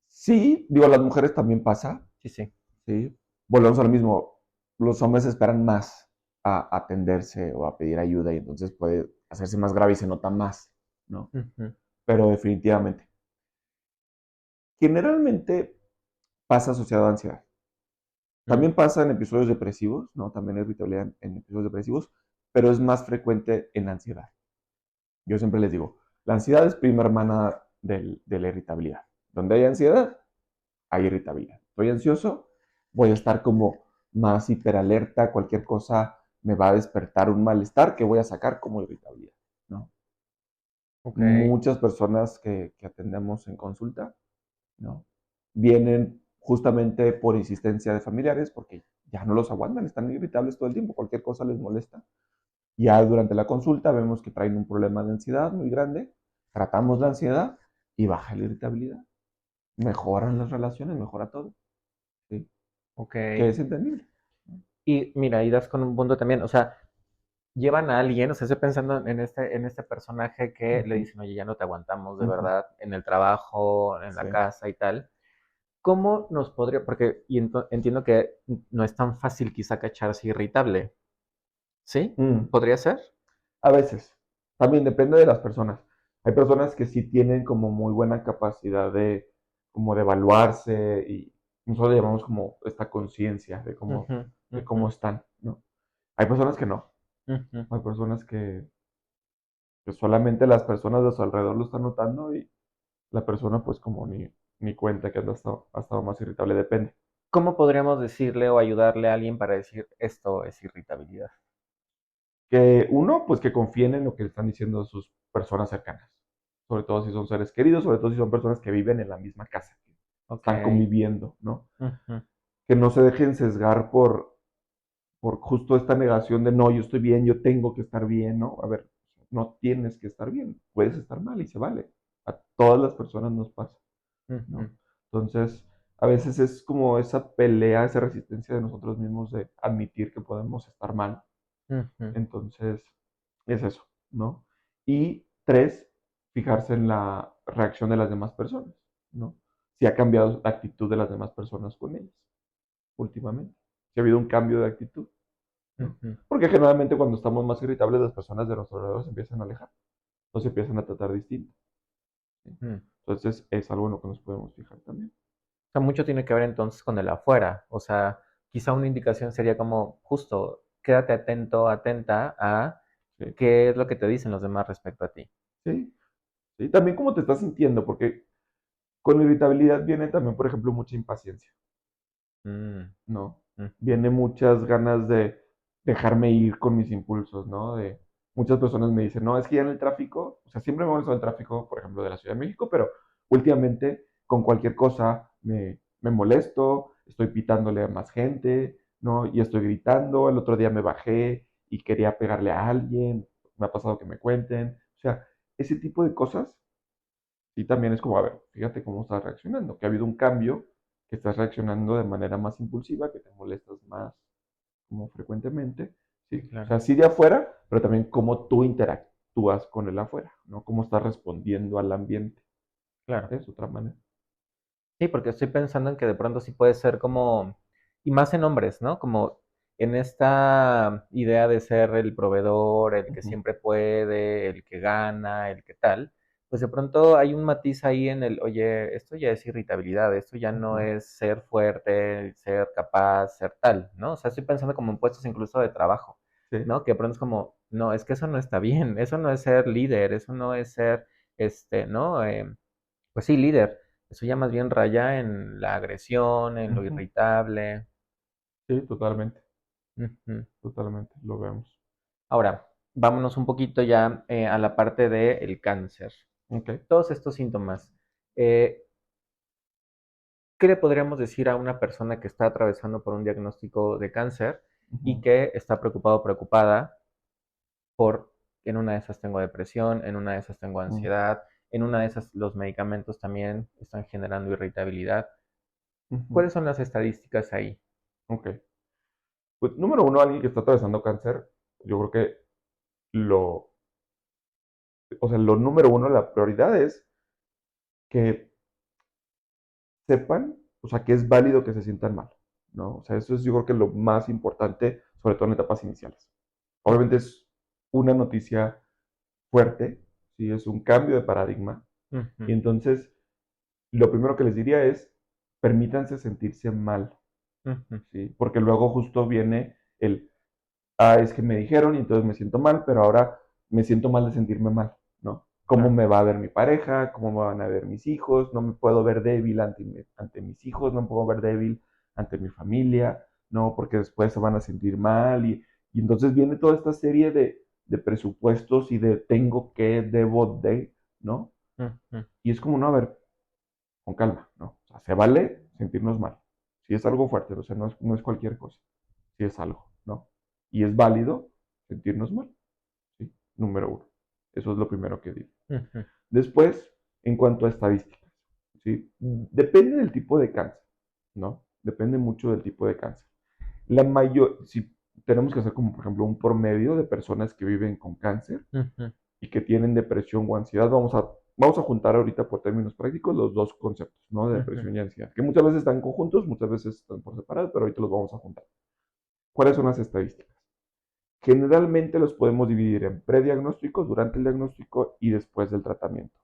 Sí, digo, a las mujeres también pasa, Sí, sí. ¿sí? Volvemos a lo mismo, los hombres esperan más a atenderse o a pedir ayuda y entonces puede hacerse más grave y se nota más, ¿no? Ujú, Pero definitivamente. Generalmente pasa asociado a ansiedad. mm, También pasa en episodios depresivos, ¿no? También hay irritabilidad en episodios depresivos, pero es más frecuente en ansiedad. Yo siempre les digo, la ansiedad es prima hermana de la irritabilidad. Donde hay ansiedad, hay irritabilidad. Estoy ansioso, voy a estar como más hiperalerta, cualquier cosa me va a despertar un malestar que voy a sacar como irritabilidad, ¿no? ok. Muchas personas que atendemos en consulta, ¿no? Vienen justamente por insistencia de familiares porque ya no los aguantan, están irritables todo el tiempo, cualquier cosa les molesta. Ya durante la consulta vemos que traen un problema de ansiedad muy grande, tratamos la ansiedad y baja la irritabilidad, mejoran las relaciones, mejora todo, ¿sí? Ok. Que es entendible. Y mira, ahí das con un punto también, o sea, llevan a alguien, o sea, estoy pensando en este personaje que le Ujú, dicen, oye, ya no te aguantamos de ujú, verdad, en el trabajo, en la sí. casa y tal. ¿Cómo nos podría, porque y entiendo que no es tan fácil quizá cacharse irritable, ¿Sí? Mm, ¿Podría ser? a veces. También depende de las personas. Hay personas que sí tienen como muy buena capacidad de como de evaluarse y nosotros le llamamos como esta conciencia Ujú, de ujú, cómo están, ¿no? Hay personas que no. ujú. Hay personas que solamente las personas de su alrededor lo están notando y la persona pues como ni cuenta que ha estado más irritable, depende. ¿Cómo podríamos decirle o ayudarle a alguien para decir esto es irritabilidad? Que uno, pues que confíen en lo que le están diciendo sus personas cercanas. Sobre todo si son seres queridos, sobre todo si son personas que viven en la misma casa, que Ok. están conviviendo, ¿no? Ujú, Que no se dejen sesgar por justo esta negación de no, yo estoy bien, yo tengo que estar bien, ¿no? A ver, no tienes que estar bien, puedes estar mal y se vale. A todas las personas nos pasa, ujú, ¿no? Entonces, a veces es como esa pelea, esa resistencia de nosotros mismos de admitir que podemos estar mal. ujú, Entonces, es eso, ¿no? Y tres, fijarse en la reacción de las demás personas, ¿no? Si ha cambiado la actitud de las demás personas con ellas últimamente. Si ha habido un cambio de actitud, ¿no? ujú, Porque generalmente cuando estamos más irritables, las personas de nuestro alrededor se empiezan a alejar, o se empiezan a tratar distinto, ¿sí? mm. Entonces, es algo en lo que nos podemos fijar también. O sea, mucho tiene que ver entonces con el afuera. O sea, quizá una indicación sería como justo, quédate atento, atenta a Sí, qué es lo que te dicen los demás respecto a ti. sí, sí. También cómo te estás sintiendo, porque con la irritabilidad viene también, por ejemplo, mucha impaciencia. Mm, ¿No? ujú, Viene muchas ganas de dejarme ir con mis impulsos, ¿no? De muchas personas me dicen, no, es que ya en el tráfico, o sea, siempre me molesta el tráfico, por ejemplo, de la Ciudad de México, pero últimamente con cualquier cosa me molesto, estoy pitándole a más gente, ¿no? Y estoy gritando, el otro día me bajé y quería pegarle a alguien, me ha pasado que me cuenten, o sea, ese tipo de cosas y también es como, a ver, fíjate cómo estás reaccionando, que ha habido un cambio, que estás reaccionando de manera más impulsiva, que te molestas más como frecuentemente, sí, ¿sí? O claro, sea, sí de afuera, pero también cómo tú interactúas con el afuera, ¿no? Cómo estás respondiendo al ambiente, claro. es otra manera. Sí, porque estoy pensando en que de pronto sí puede ser como, y más en hombres, ¿no? Como en esta idea de ser el proveedor, el que Ujú, siempre puede, el que gana, el que tal, pues de pronto hay un matiz ahí en el, oye, esto ya es irritabilidad, esto ya no ujú, es ser fuerte, ser capaz, ser tal, ¿no? O sea, estoy pensando como en puestos incluso de trabajo, sí, ¿no? Que de pronto es como, no, es que eso no está bien, eso no es ser líder, eso no es ser, ¿no? Pues sí, líder. Eso ya más bien raya en la agresión, en lo ujú, irritable. sí, totalmente, Ujú. totalmente, lo vemos. Ahora, vámonos un poquito ya a la parte del cáncer. Ok. Todos estos síntomas. eh, ¿Qué le podríamos decir a una persona que está atravesando por un diagnóstico de cáncer y Ujú, que está preocupado o preocupada por, en una de esas tengo depresión, en una de esas tengo mm, ansiedad, en una de esas los medicamentos también están generando irritabilidad? ujú, ¿Cuáles son las estadísticas ahí? ok. Pues número uno, alguien que está atravesando cáncer, yo creo que lo, o sea, lo número uno, la prioridad es que sepan, o sea, que es válido que se sientan mal, ¿no? O sea, eso es yo creo que lo más importante, sobre todo en etapas iniciales. Obviamente es una noticia fuerte, ¿sí? Es un cambio de paradigma, y Ujú, entonces lo primero que les diría es, permítanse sentirse mal, ujú. ¿sí? Porque luego justo viene el, es que me dijeron y entonces me siento mal, pero ahora me siento mal de sentirme mal, ¿no? ¿Cómo Claro, me va a ver mi pareja? ¿Cómo me van a ver mis hijos? No me puedo ver débil ante mis hijos, no me puedo ver débil ante mi familia, ¿no? Porque después se van a sentir mal y entonces viene toda esta serie de presupuestos y de tengo que, debo de, ¿no? ujú, Y es como, no, a ver, con calma, ¿no? O sea, se vale sentirnos mal. Si es algo fuerte, o sea, no es cualquier cosa, si es algo, ¿no? Y es válido sentirnos mal. ¿Sí? Número uno. Eso es lo primero que digo. ujú, Después, en cuanto a estadísticas, ¿sí? Depende del tipo de cáncer, ¿no? Depende mucho del tipo de cáncer. Si tenemos que hacer como, por ejemplo, un promedio de personas que viven con cáncer ujú, y que tienen depresión o ansiedad, vamos a juntar ahorita por términos prácticos los dos conceptos, ¿no? De ujú. depresión y ansiedad, que muchas veces están conjuntos, muchas veces están por separado, pero ahorita los vamos a juntar. ¿Cuáles son las estadísticas? Generalmente los podemos dividir en prediagnóstico, durante el diagnóstico y después del tratamiento.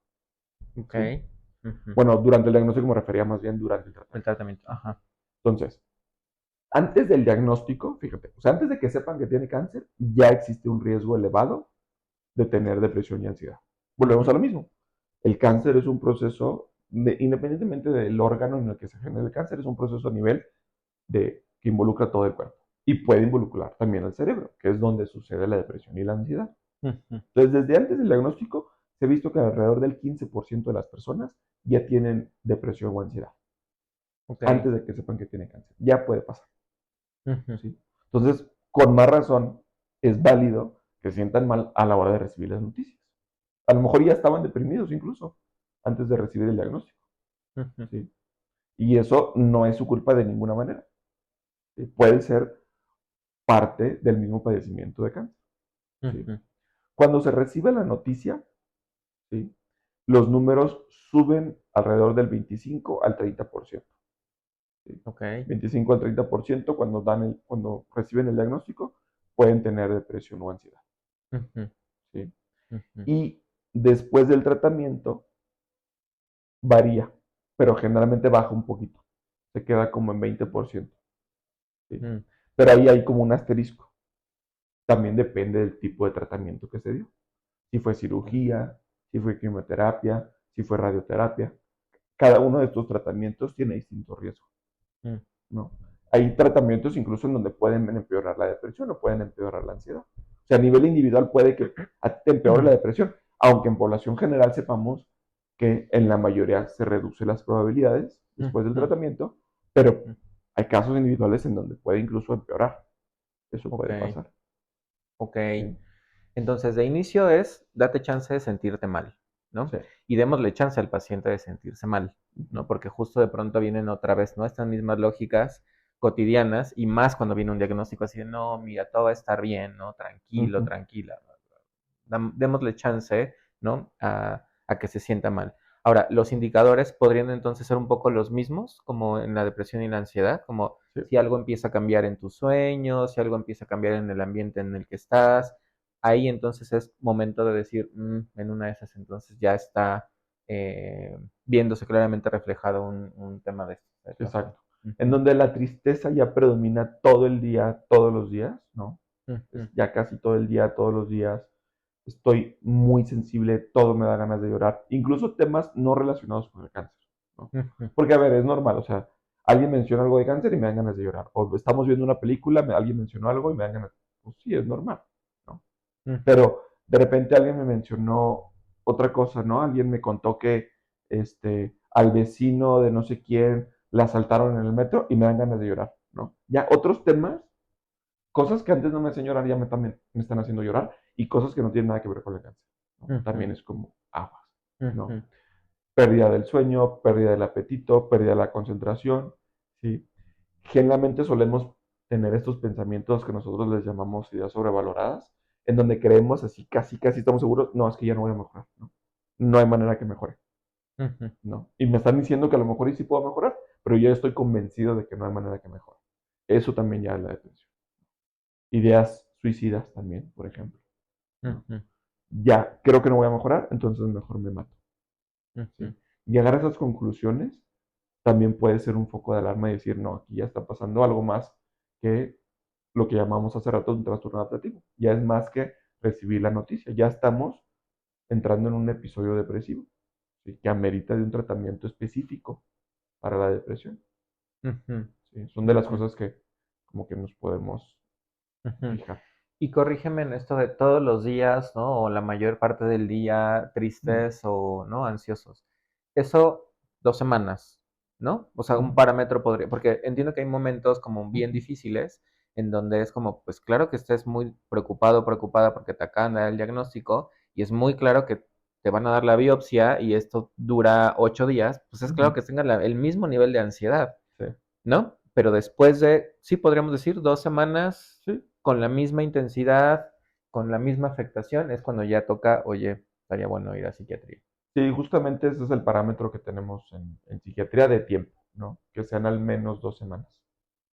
Ok. ¿Sí? Ujú. Bueno, durante el diagnóstico me refería más bien durante el El tratamiento. tratamiento. Ajá. Entonces, antes del diagnóstico, fíjate, o sea, antes de que sepan que tiene cáncer, ya existe un riesgo elevado de tener depresión y ansiedad. Volvemos a lo mismo. El cáncer es un proceso, independientemente del órgano en el que se genere el cáncer, es un proceso a nivel que involucra todo el cuerpo. Y puede involucrar también al cerebro, que es donde sucede la depresión y la ansiedad. Ujú. Entonces, desde antes del diagnóstico, se ha visto que alrededor del 15% de las personas ya tienen depresión o ansiedad, Ok. antes de que sepan que tienen cáncer. Ya puede pasar. Ujú. ¿Sí? Entonces, con más razón, es válido que se sientan mal a la hora de recibir las noticias. A lo mejor ya estaban deprimidos incluso antes de recibir el diagnóstico. Ujú. ¿Sí? Y eso no es su culpa de ninguna manera. ¿Sí? Puede ser parte del mismo padecimiento de cáncer. ¿Sí? Ujú. Cuando se recibe la noticia, ¿sí? Los números suben alrededor del 25 al 30%. ¿Sí? Ok. 25 al 30% cuando reciben el diagnóstico pueden tener depresión o ansiedad. Ujú. ¿Sí? Ujú. Y después del tratamiento varía, pero generalmente baja un poquito. Se queda como en 20%. ¿Sí? Mm. Pero ahí hay como un asterisco. También depende del tipo de tratamiento que se dio. Si fue cirugía, si fue quimioterapia, si fue radioterapia. Cada uno de estos tratamientos tiene distinto riesgo. Mm. ¿No? Hay tratamientos incluso en donde pueden empeorar la depresión o pueden empeorar la ansiedad. O sea, a nivel individual puede que te empeore la depresión, aunque en población general sepamos que en la mayoría se reduce las probabilidades después del Ujú. tratamiento, pero Ujú. hay casos individuales en donde puede incluso empeorar. Eso Ok. puede pasar. Ok. Sí, Entonces, de inicio es, date chance de sentirte mal, ¿no? sí. Y démosle chance al paciente de sentirse mal, ¿no? Uh-huh. Porque justo de pronto vienen otra vez, ¿no? Estas mismas lógicas cotidianas y más cuando viene un diagnóstico así de, no, mira, todo va a estar bien, ¿no? Tranquilo, Uh-huh. tranquila. Démosle chance, ¿no? A que se sienta mal. Ahora, los indicadores podrían entonces ser un poco los mismos, como en la depresión y la ansiedad, como Sí, si algo empieza a cambiar en tus sueños, si algo empieza a cambiar en el ambiente en el que estás, ahí entonces es momento de decir, en una de esas entonces ya está viéndose claramente reflejado un tema de trastorno. exacto. En Ujú. donde la tristeza ya predomina todo el día, todos los días, ¿no? Ujú. Ya casi todo el día, todos los días. Estoy muy sensible, todo me da ganas de llorar, incluso temas no relacionados con el cáncer, ¿no? Ujú. Porque, a ver, es normal, o sea, alguien menciona algo de cáncer y me dan ganas de llorar, o estamos viendo una película, alguien mencionó algo y me dan ganas, pues sí, es normal, ¿no? Ujú. Pero de repente alguien me mencionó otra cosa, ¿no? Alguien me contó que al vecino de no sé quién la asaltaron en el metro y me dan ganas de llorar, ¿no? Ya otros temas, cosas que antes no me hacían llorar ya también me están haciendo llorar y cosas que no tienen nada que ver con el cáncer, ¿no? Ujú. También es como aguas, ¿no? Ujú. Pérdida del sueño, pérdida del apetito, pérdida de la concentración, ¿sí? Generalmente solemos tener estos pensamientos que nosotros les llamamos ideas sobrevaloradas, en donde creemos así, casi, casi estamos seguros, no, es que ya no voy a mejorar, ¿no? No hay manera que mejore, Ujú. ¿no? Y me están diciendo que a lo mejor sí puedo mejorar, pero yo estoy convencido de que no hay manera que mejore. Eso también ya es la depresión. Ideas suicidas también, por ejemplo, ¿no? Ujú. Ya creo que no voy a mejorar, entonces mejor me mato, Ujú. ¿sí? Llegar a esas conclusiones también puede ser un foco de alarma y decir, no, aquí ya está pasando algo más que lo que llamamos hace rato un trastorno adaptativo. Ya es más que recibir la noticia, ya estamos entrando en un episodio depresivo, ¿sí? Que amerita de un tratamiento específico para la depresión. Ujú. ¿Sí? Son de las Ujú. cosas que como que nos podemos Ujú. fijar. Y corrígeme en esto de todos los días, ¿no? O la mayor parte del día Mm, tristes o, ¿no? Ansiosos. Eso, 2 semanas, ¿no? O sea, un mm, parámetro podría, porque entiendo que hay momentos como bien mm, difíciles en donde es como, pues claro que estés muy preocupado, preocupada porque te acaban de dar el diagnóstico y es muy claro que te van a dar la biopsia y esto dura 8 días, pues es claro mm, que tenga el mismo nivel de ansiedad. sí, ¿No? Pero después de, sí podríamos decir, 2 semanas sí, con la misma intensidad, con la misma afectación, es cuando ya toca, oye, estaría bueno ir a psiquiatría. sí, justamente ese es el parámetro que tenemos en psiquiatría de tiempo, ¿no? Que sean al menos 2 semanas,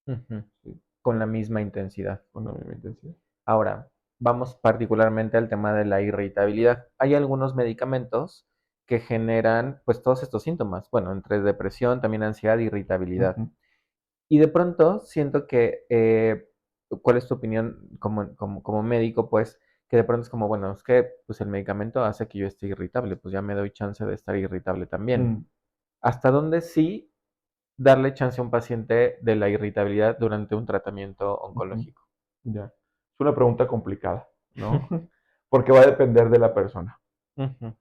Ujú. ¿sí? Con la misma intensidad. Con la misma intensidad. Ahora, vamos particularmente al tema de la irritabilidad. Hay algunos medicamentos que generan pues todos estos síntomas, bueno, entre depresión, también ansiedad, irritabilidad. Ujú. Y de pronto siento que, ¿cuál es tu opinión como médico? Pues que de pronto es como, bueno, es que pues el medicamento hace que yo esté irritable, pues ya me doy chance de estar irritable también. Mm, ¿Hasta dónde sí darle chance a un paciente de la irritabilidad durante un tratamiento ujú. oncológico? Ya. Es una pregunta complicada, ¿no? Porque va a depender de la persona. Ujú,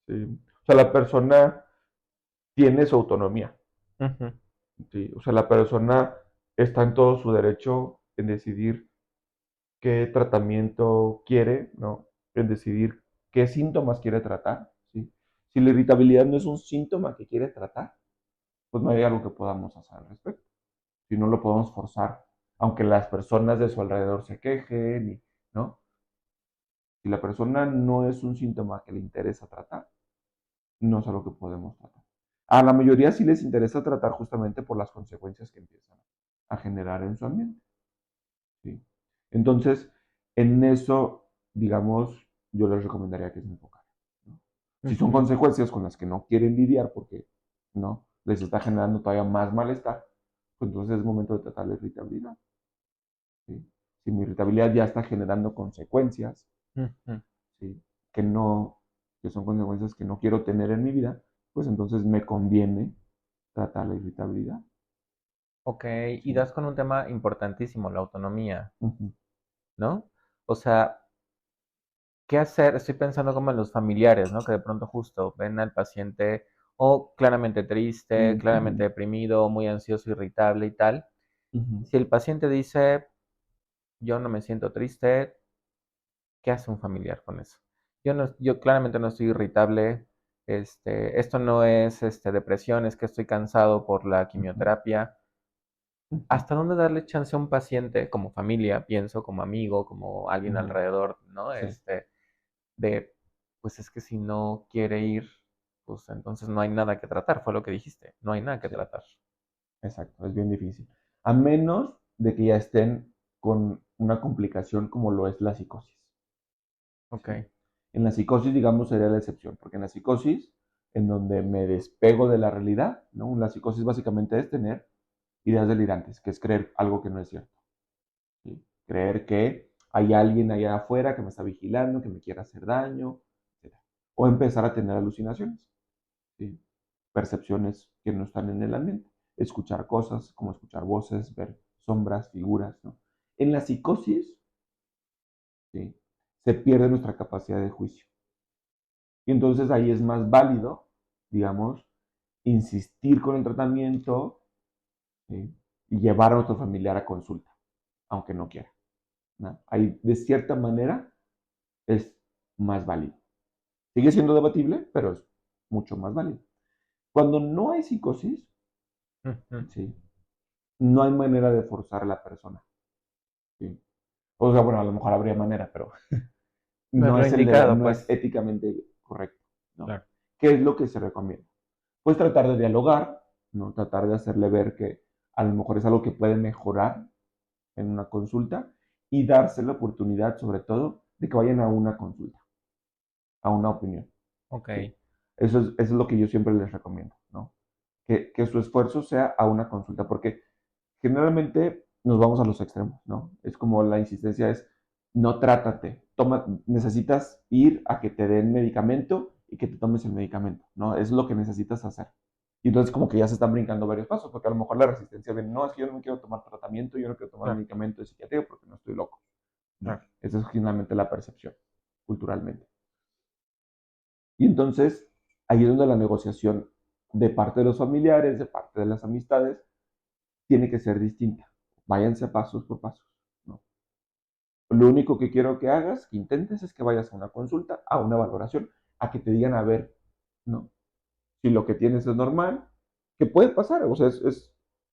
¿Sí? O sea, la persona tiene su autonomía. ujú, ¿Sí? O sea, la persona está en todo su derecho en decidir qué tratamiento quiere, ¿no? En decidir qué síntomas quiere tratar, ¿sí? Si la irritabilidad no es un síntoma que quiere tratar, pues no hay algo que podamos hacer al respecto. Si no lo podemos forzar, aunque las personas de su alrededor se quejen, ¿no? Si la persona no es un síntoma que le interesa tratar, no es algo que podemos tratar. A la mayoría sí les interesa tratar justamente por las consecuencias que empiezan a generar en su ambiente. ¿Sí? Entonces, en eso, digamos, yo les recomendaría que se enfocaran, ¿no? Si son ujú. consecuencias con las que no quieren lidiar porque no les está generando todavía más malestar, pues entonces es momento de tratar la irritabilidad. ¿Sí? Si mi irritabilidad ya está generando consecuencias, Ujú. ¿sí? que no, que son consecuencias que no quiero tener en mi vida, pues entonces me conviene tratar la irritabilidad. Ok, y ¿Sí? das con un tema importantísimo, la autonomía, Uh-huh. ¿no? O sea, ¿qué hacer? Estoy pensando como en los familiares, ¿no? Que de pronto justo ven al paciente o claramente triste, claramente Uh-huh. deprimido, muy ansioso, irritable y tal. Uh-huh. Si el paciente dice, yo no me siento triste, ¿qué hace un familiar con eso? Yo claramente no estoy irritable, esto no es depresión, es que estoy cansado por la Uh-huh. quimioterapia. Uh-huh. ¿Hasta dónde darle chance a un paciente, como familia, pienso, como amigo, como alguien Uh-huh. alrededor, ¿no? Sí, De, pues es que si no quiere ir, pues entonces no hay nada que tratar, fue lo que dijiste, no hay nada que sí, tratar. exacto, es bien difícil. A menos de que ya estén con una complicación como lo es la psicosis. Ok. ¿Sí? En la psicosis, digamos, sería la excepción, porque en la psicosis, en donde me despego de la realidad, ¿no? La psicosis básicamente es tener ideas delirantes, que es creer algo que no es cierto. ¿Sí? Creer que hay alguien allá afuera que me está vigilando, que me quiere hacer daño, etc. O empezar a tener alucinaciones, ¿sí? Percepciones que no están en el ambiente. Escuchar cosas, como escuchar voces, ver sombras, figuras, ¿no? En la psicosis, ¿sí? Se pierde nuestra capacidad de juicio. Y entonces ahí es más válido, digamos, insistir con el tratamiento, ¿sí? Y llevar a nuestro familiar a consulta, aunque no quiera, ¿no? Ahí, de cierta manera, es más válido. Sigue siendo debatible, pero es mucho más válido. Cuando no hay psicosis, Ujú. ¿sí? No hay manera de forzar a la persona. ¿Sí? O sea, bueno, a lo mejor habría manera, pero No es no lo es, indicado, no es pues. éticamente correcto, ¿no? Claro. ¿Qué es lo que se recomienda? Pues tratar de dialogar, ¿no? Tratar de hacerle ver que a lo mejor es algo que puede mejorar en una consulta y darse la oportunidad, sobre todo, de que vayan a una consulta, a una opinión. Ok. ¿Sí? Eso es lo que yo siempre les recomiendo, ¿no? Que su esfuerzo sea a una consulta, porque generalmente nos vamos a los extremos, ¿no? Es como la insistencia es, no trátate, toma, necesitas ir a que te den medicamento y que te tomes el medicamento, ¿no? Es lo que necesitas hacer. Y entonces como que ya se están brincando varios pasos, porque a lo mejor la resistencia viene, no, es que yo no quiero tomar tratamiento, yo no quiero tomar Claro, medicamento de psiquiatría porque no estoy loco, ¿no? claro. Esa es generalmente la percepción, culturalmente. Y entonces ahí es donde la negociación de parte de los familiares, de parte de las amistades, tiene que ser distinta. Váyanse pasos por pasos, ¿no? Lo único que quiero que hagas, que intentes, es que vayas a una consulta, a una valoración, a que te digan, a ver, ¿no? Si lo que tienes es normal, que puede pasar, o sea,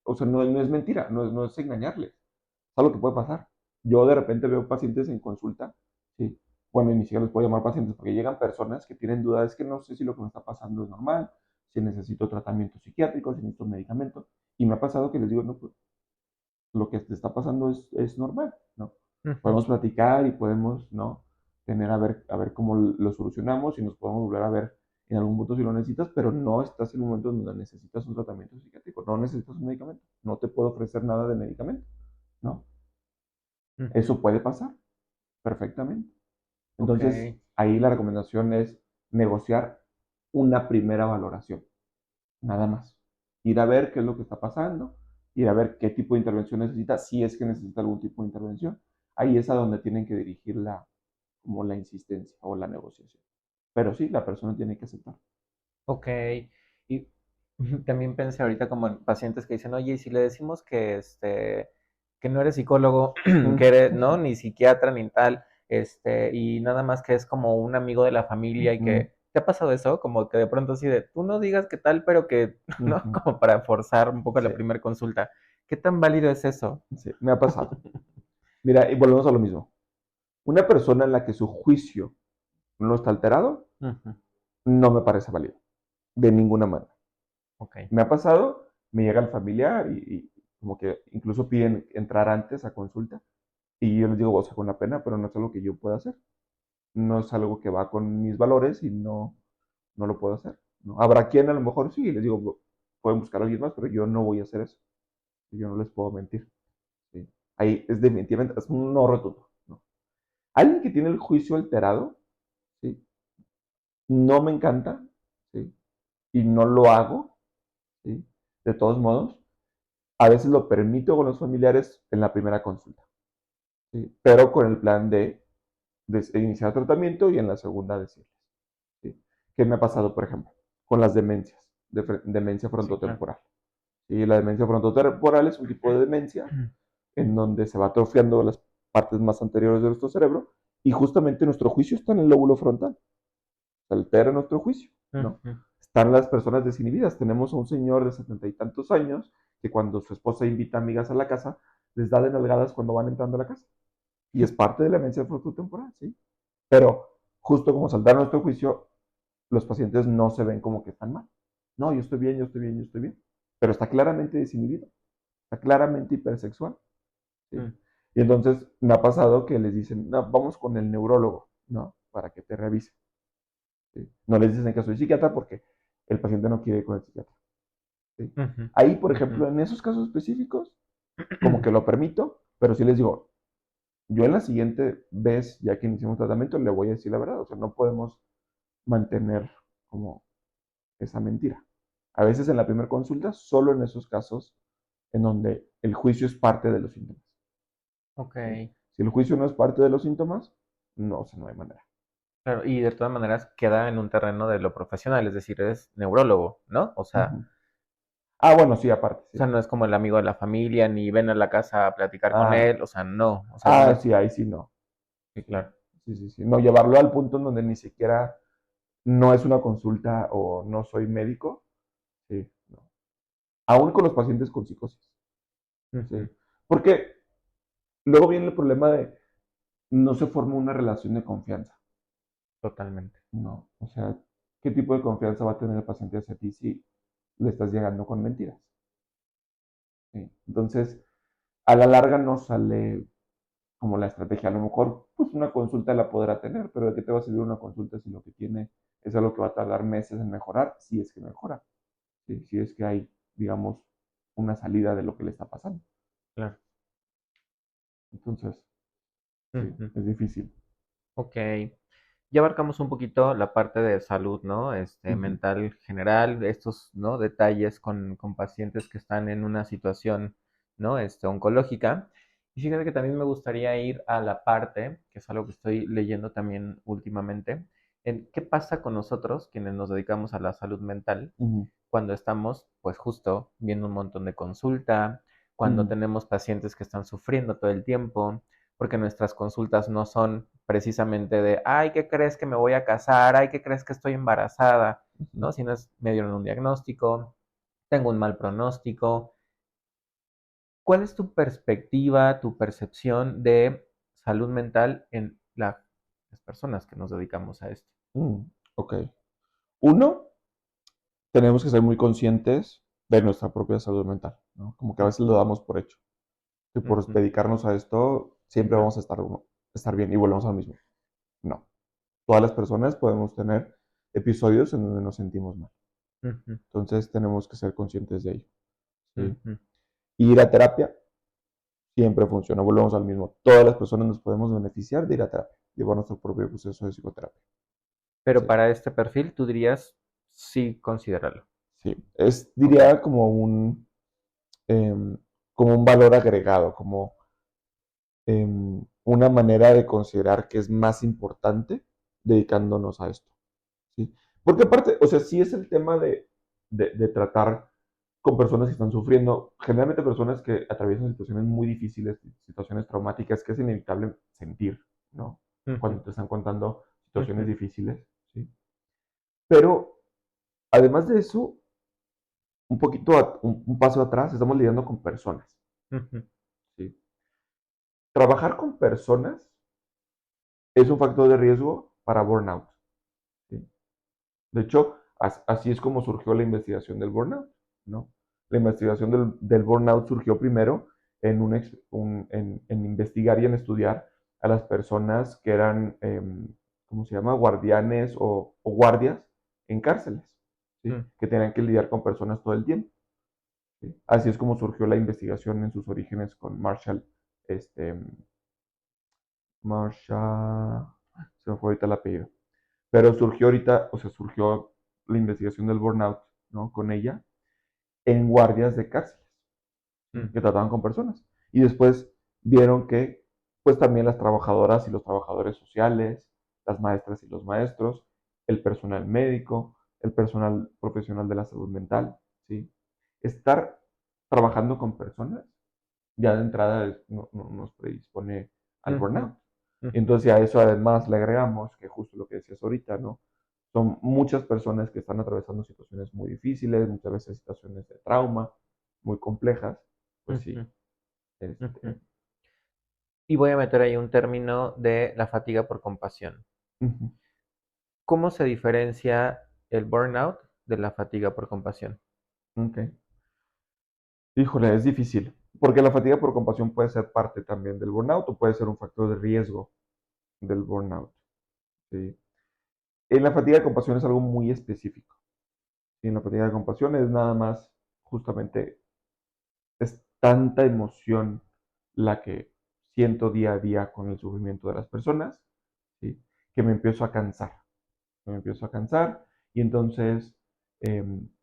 o sea no, no, es mentira, no es engañarles, es algo que puede pasar. Yo de repente veo pacientes en consulta, ¿sí? Bueno, ni siquiera los puedo llamar pacientes porque llegan personas que tienen dudas, es que no sé si lo que me está pasando es normal, si necesito tratamiento psiquiátrico, si necesito medicamento, y me ha pasado que les digo, no, pues lo que te está pasando es normal, ¿no? Ujú. Podemos platicar y podemos, ¿no? Tener a ver cómo lo solucionamos y nos podemos volver a ver en algún punto si lo necesitas, pero no estás en un momento donde necesitas un tratamiento psiquiátrico, no necesitas un medicamento, no te puedo ofrecer nada de medicamento, ¿no? Ujú. Eso puede pasar perfectamente. Ok, Entonces, ahí la recomendación es negociar una primera valoración, nada más. Ir a ver qué es lo que está pasando, ir a ver qué tipo de intervención necesita, si es que necesita algún tipo de intervención. Ahí es a donde tienen que dirigir como la insistencia o la negociación. Pero sí, la persona tiene que aceptar. ok. Y también pensé ahorita como en pacientes que dicen, oye, y si le decimos que que no eres psicólogo, que eres, ¿no? Ni psiquiatra, ni tal, y nada más que es como un amigo de la familia y Ujú, que, ¿te ha pasado eso? Como que de pronto así de, tú no digas qué tal, pero que, ¿no? ujú. Como para forzar un poco Sí, la primera consulta. ¿Qué tan válido es eso? sí, me ha pasado. Mira, y volvemos a lo mismo. Una persona en la que su juicio no está alterado, Ujú. no me parece válido, de ninguna manera. Ok. Me ha pasado, me llega el familiar y como que incluso piden entrar antes a consulta y yo les digo, o sea, con la pena, pero no es algo que yo pueda hacer. No es algo que va con mis valores y no lo puedo hacer, ¿no? Habrá quien a lo mejor sí, les digo, pueden buscar a alguien más, pero yo no voy a hacer eso. Yo no les puedo mentir. ¿Sí? Ahí es definitivamente, es un no rotundo, ¿no? Alguien que tiene el juicio alterado, ¿sí? No me encanta, ¿sí? Y no lo hago, ¿sí? De todos modos, a veces lo permito con los familiares en la primera consulta, ¿sí? Pero con el plan de iniciar tratamiento y en la segunda decirles, ¿sí? ¿Qué me ha pasado, por ejemplo, con las demencias, demencia Sí, claro. frontotemporal? ¿Sí? La demencia frontotemporal es un tipo de demencia en donde se va atrofiando las partes más anteriores de nuestro cerebro y justamente nuestro juicio está en el lóbulo frontal, se altera nuestro juicio, ¿no? Ujú. Están las personas desinhibidas. Tenemos a un señor de 70 y tantos años que cuando su esposa invita amigas a la casa, les da de nalgadas cuando van entrando a la casa. Y es parte de la demencia frontotemporal, ¿sí? Pero justo como saltar nuestro juicio, los pacientes no se ven como que están mal. No, yo estoy bien, yo estoy bien, yo estoy bien. Pero está claramente desinhibido, está claramente hipersexual, ¿sí? Mm. Y entonces me ha pasado que les dicen, no, vamos con el neurólogo, ¿no? Para que te revise. ¿Sí? No les dicen que soy psiquiatra porque el paciente no quiere ir con el psiquiatra. ¿Sí? Ujú. Ahí, por Ujú. ejemplo, en esos casos específicos, como que lo permito, pero sí les digo, yo en la siguiente vez, ya que iniciamos tratamiento, le voy a decir la verdad. O sea, no podemos mantener como esa mentira. A veces en la primera consulta, solo en esos casos en donde el juicio es parte de los síntomas. Ok. ¿Sí? Si el juicio no es parte de los síntomas, no, o sea, no hay manera. Claro, y de todas maneras queda en un terreno de lo profesional, es decir, eres neurólogo, ¿no? Uh -huh. Ah, bueno, sí, aparte, O sea, sí. no es como el amigo de la familia, ni ven a la casa a platicar con Ah, él, o sea, no, o sea, no es, sí, ahí sí no. sí, Sí, claro. sí, sí, sí. No, llevarlo al punto en donde ni siquiera no es una consulta o no soy médico, sí, no. Aún con los pacientes con psicosis, Ujú. sí. Porque luego viene el problema de no se forma una relación de confianza, Totalmente. ¿no? O sea, ¿qué tipo de confianza va a tener el paciente hacia ti si le estás llegando con mentiras? ¿Sí? Entonces, a la larga no sale como la estrategia. A lo mejor, pues una consulta la podrá tener, pero ¿de qué te va a servir una consulta si lo que tiene es algo que va a tardar meses en mejorar? Si es que mejora, ¿sí? Si es que hay, digamos, una salida de lo que le está pasando. Claro. Entonces, sí, Ujú. es difícil. Ok. Ya abarcamos un poquito la parte de salud, ¿no? Ujú, Mental general, estos, ¿no? Detalles con pacientes que están en una situación, ¿no? Oncológica. Y fíjate que también me gustaría ir a la parte, que es algo que estoy leyendo también últimamente, en qué pasa con nosotros, quienes nos dedicamos a la salud mental, ujú, cuando estamos, pues justo, viendo un montón de consulta, cuando ujú, tenemos pacientes que están sufriendo todo el tiempo, porque nuestras consultas no son precisamente de, ay, ¿qué crees que me voy a casar? Ay, ¿qué crees que estoy embarazada? ujú. ¿No? Sino es, me dieron un diagnóstico, tengo un mal pronóstico. ¿Cuál es tu perspectiva, tu percepción de salud mental en las personas que nos dedicamos a esto? Ok. Uno, tenemos que ser muy conscientes de nuestra propia salud mental, ¿no? Como que a veces lo Ujú, damos por hecho. Que por ujú, dedicarnos a esto siempre No. vamos a estar bien y volvemos al mismo. No. Todas las personas podemos tener episodios en donde nos sentimos mal. Ujú, Entonces tenemos que ser conscientes de ello. ¿Sí? ujú. Ir a terapia siempre funciona, volvemos al mismo. Todas las personas nos podemos beneficiar de ir a terapia, llevar nuestro propio proceso de psicoterapia. Pero Sí, para este perfil, tú dirías sí considerarlo. sí. Ok. Diría em, como un valor agregado, como una manera de considerar que es más importante dedicándonos a esto. ¿Sí? Porque aparte, o sea, sí es el tema de tratar con personas que están sufriendo, generalmente personas que atraviesan situaciones muy difíciles, situaciones traumáticas, que es inevitable sentir, ¿no? Ujú, Cuando te están contando situaciones ujú, difíciles, ¿sí? Pero además de eso, un poquito, un paso atrás, estamos lidiando con personas, ujú, ¿sí? Trabajar con personas es un factor de riesgo para burnout, ¿sí? De hecho, así es como surgió la investigación del burnout, ¿no? La investigación del burnout surgió primero en investigar y en estudiar a las personas que eran, ¿cómo se llama? Guardianes o guardias en cárceles, ¿sí? mm, Que tenían que lidiar con personas todo el tiempo. ¿Sí? Así es como surgió la investigación en sus orígenes con este, Marshall, se me fue ahorita el apellido, pero surgió ahorita, o sea, surgió la investigación del burnout, ¿no? Con ella, en guardias de cárceles, ¿sí? mm, Que trataban con personas. Y después vieron que, pues también las trabajadoras y los trabajadores sociales, las maestras y los maestros, el personal médico, el personal profesional de la salud mental, ¿sí? Estar trabajando con personas ya de entrada nos predispone al ujú, burnout. ujú, Entonces a eso además le agregamos que justo lo que decías ahorita, ¿no? Son muchas personas que están atravesando situaciones muy difíciles, muchas veces situaciones de trauma, muy complejas, pues sí, ujú, este, ujú. Y voy a meter ahí un término de la fatiga por compasión. uh-huh, ¿Cómo se diferencia el burnout de la fatiga por compasión? ok. Híjole, es difícil, porque la fatiga por compasión puede ser parte también del burnout o puede ser un factor de riesgo del burnout, ¿sí? En la fatiga de compasión es algo muy específico. ¿Sí? En la fatiga de compasión es nada más justamente es tanta emoción la que siento día a día con el sufrimiento de las personas, ¿sí? Que me empiezo a cansar. Me empiezo a cansar y entonces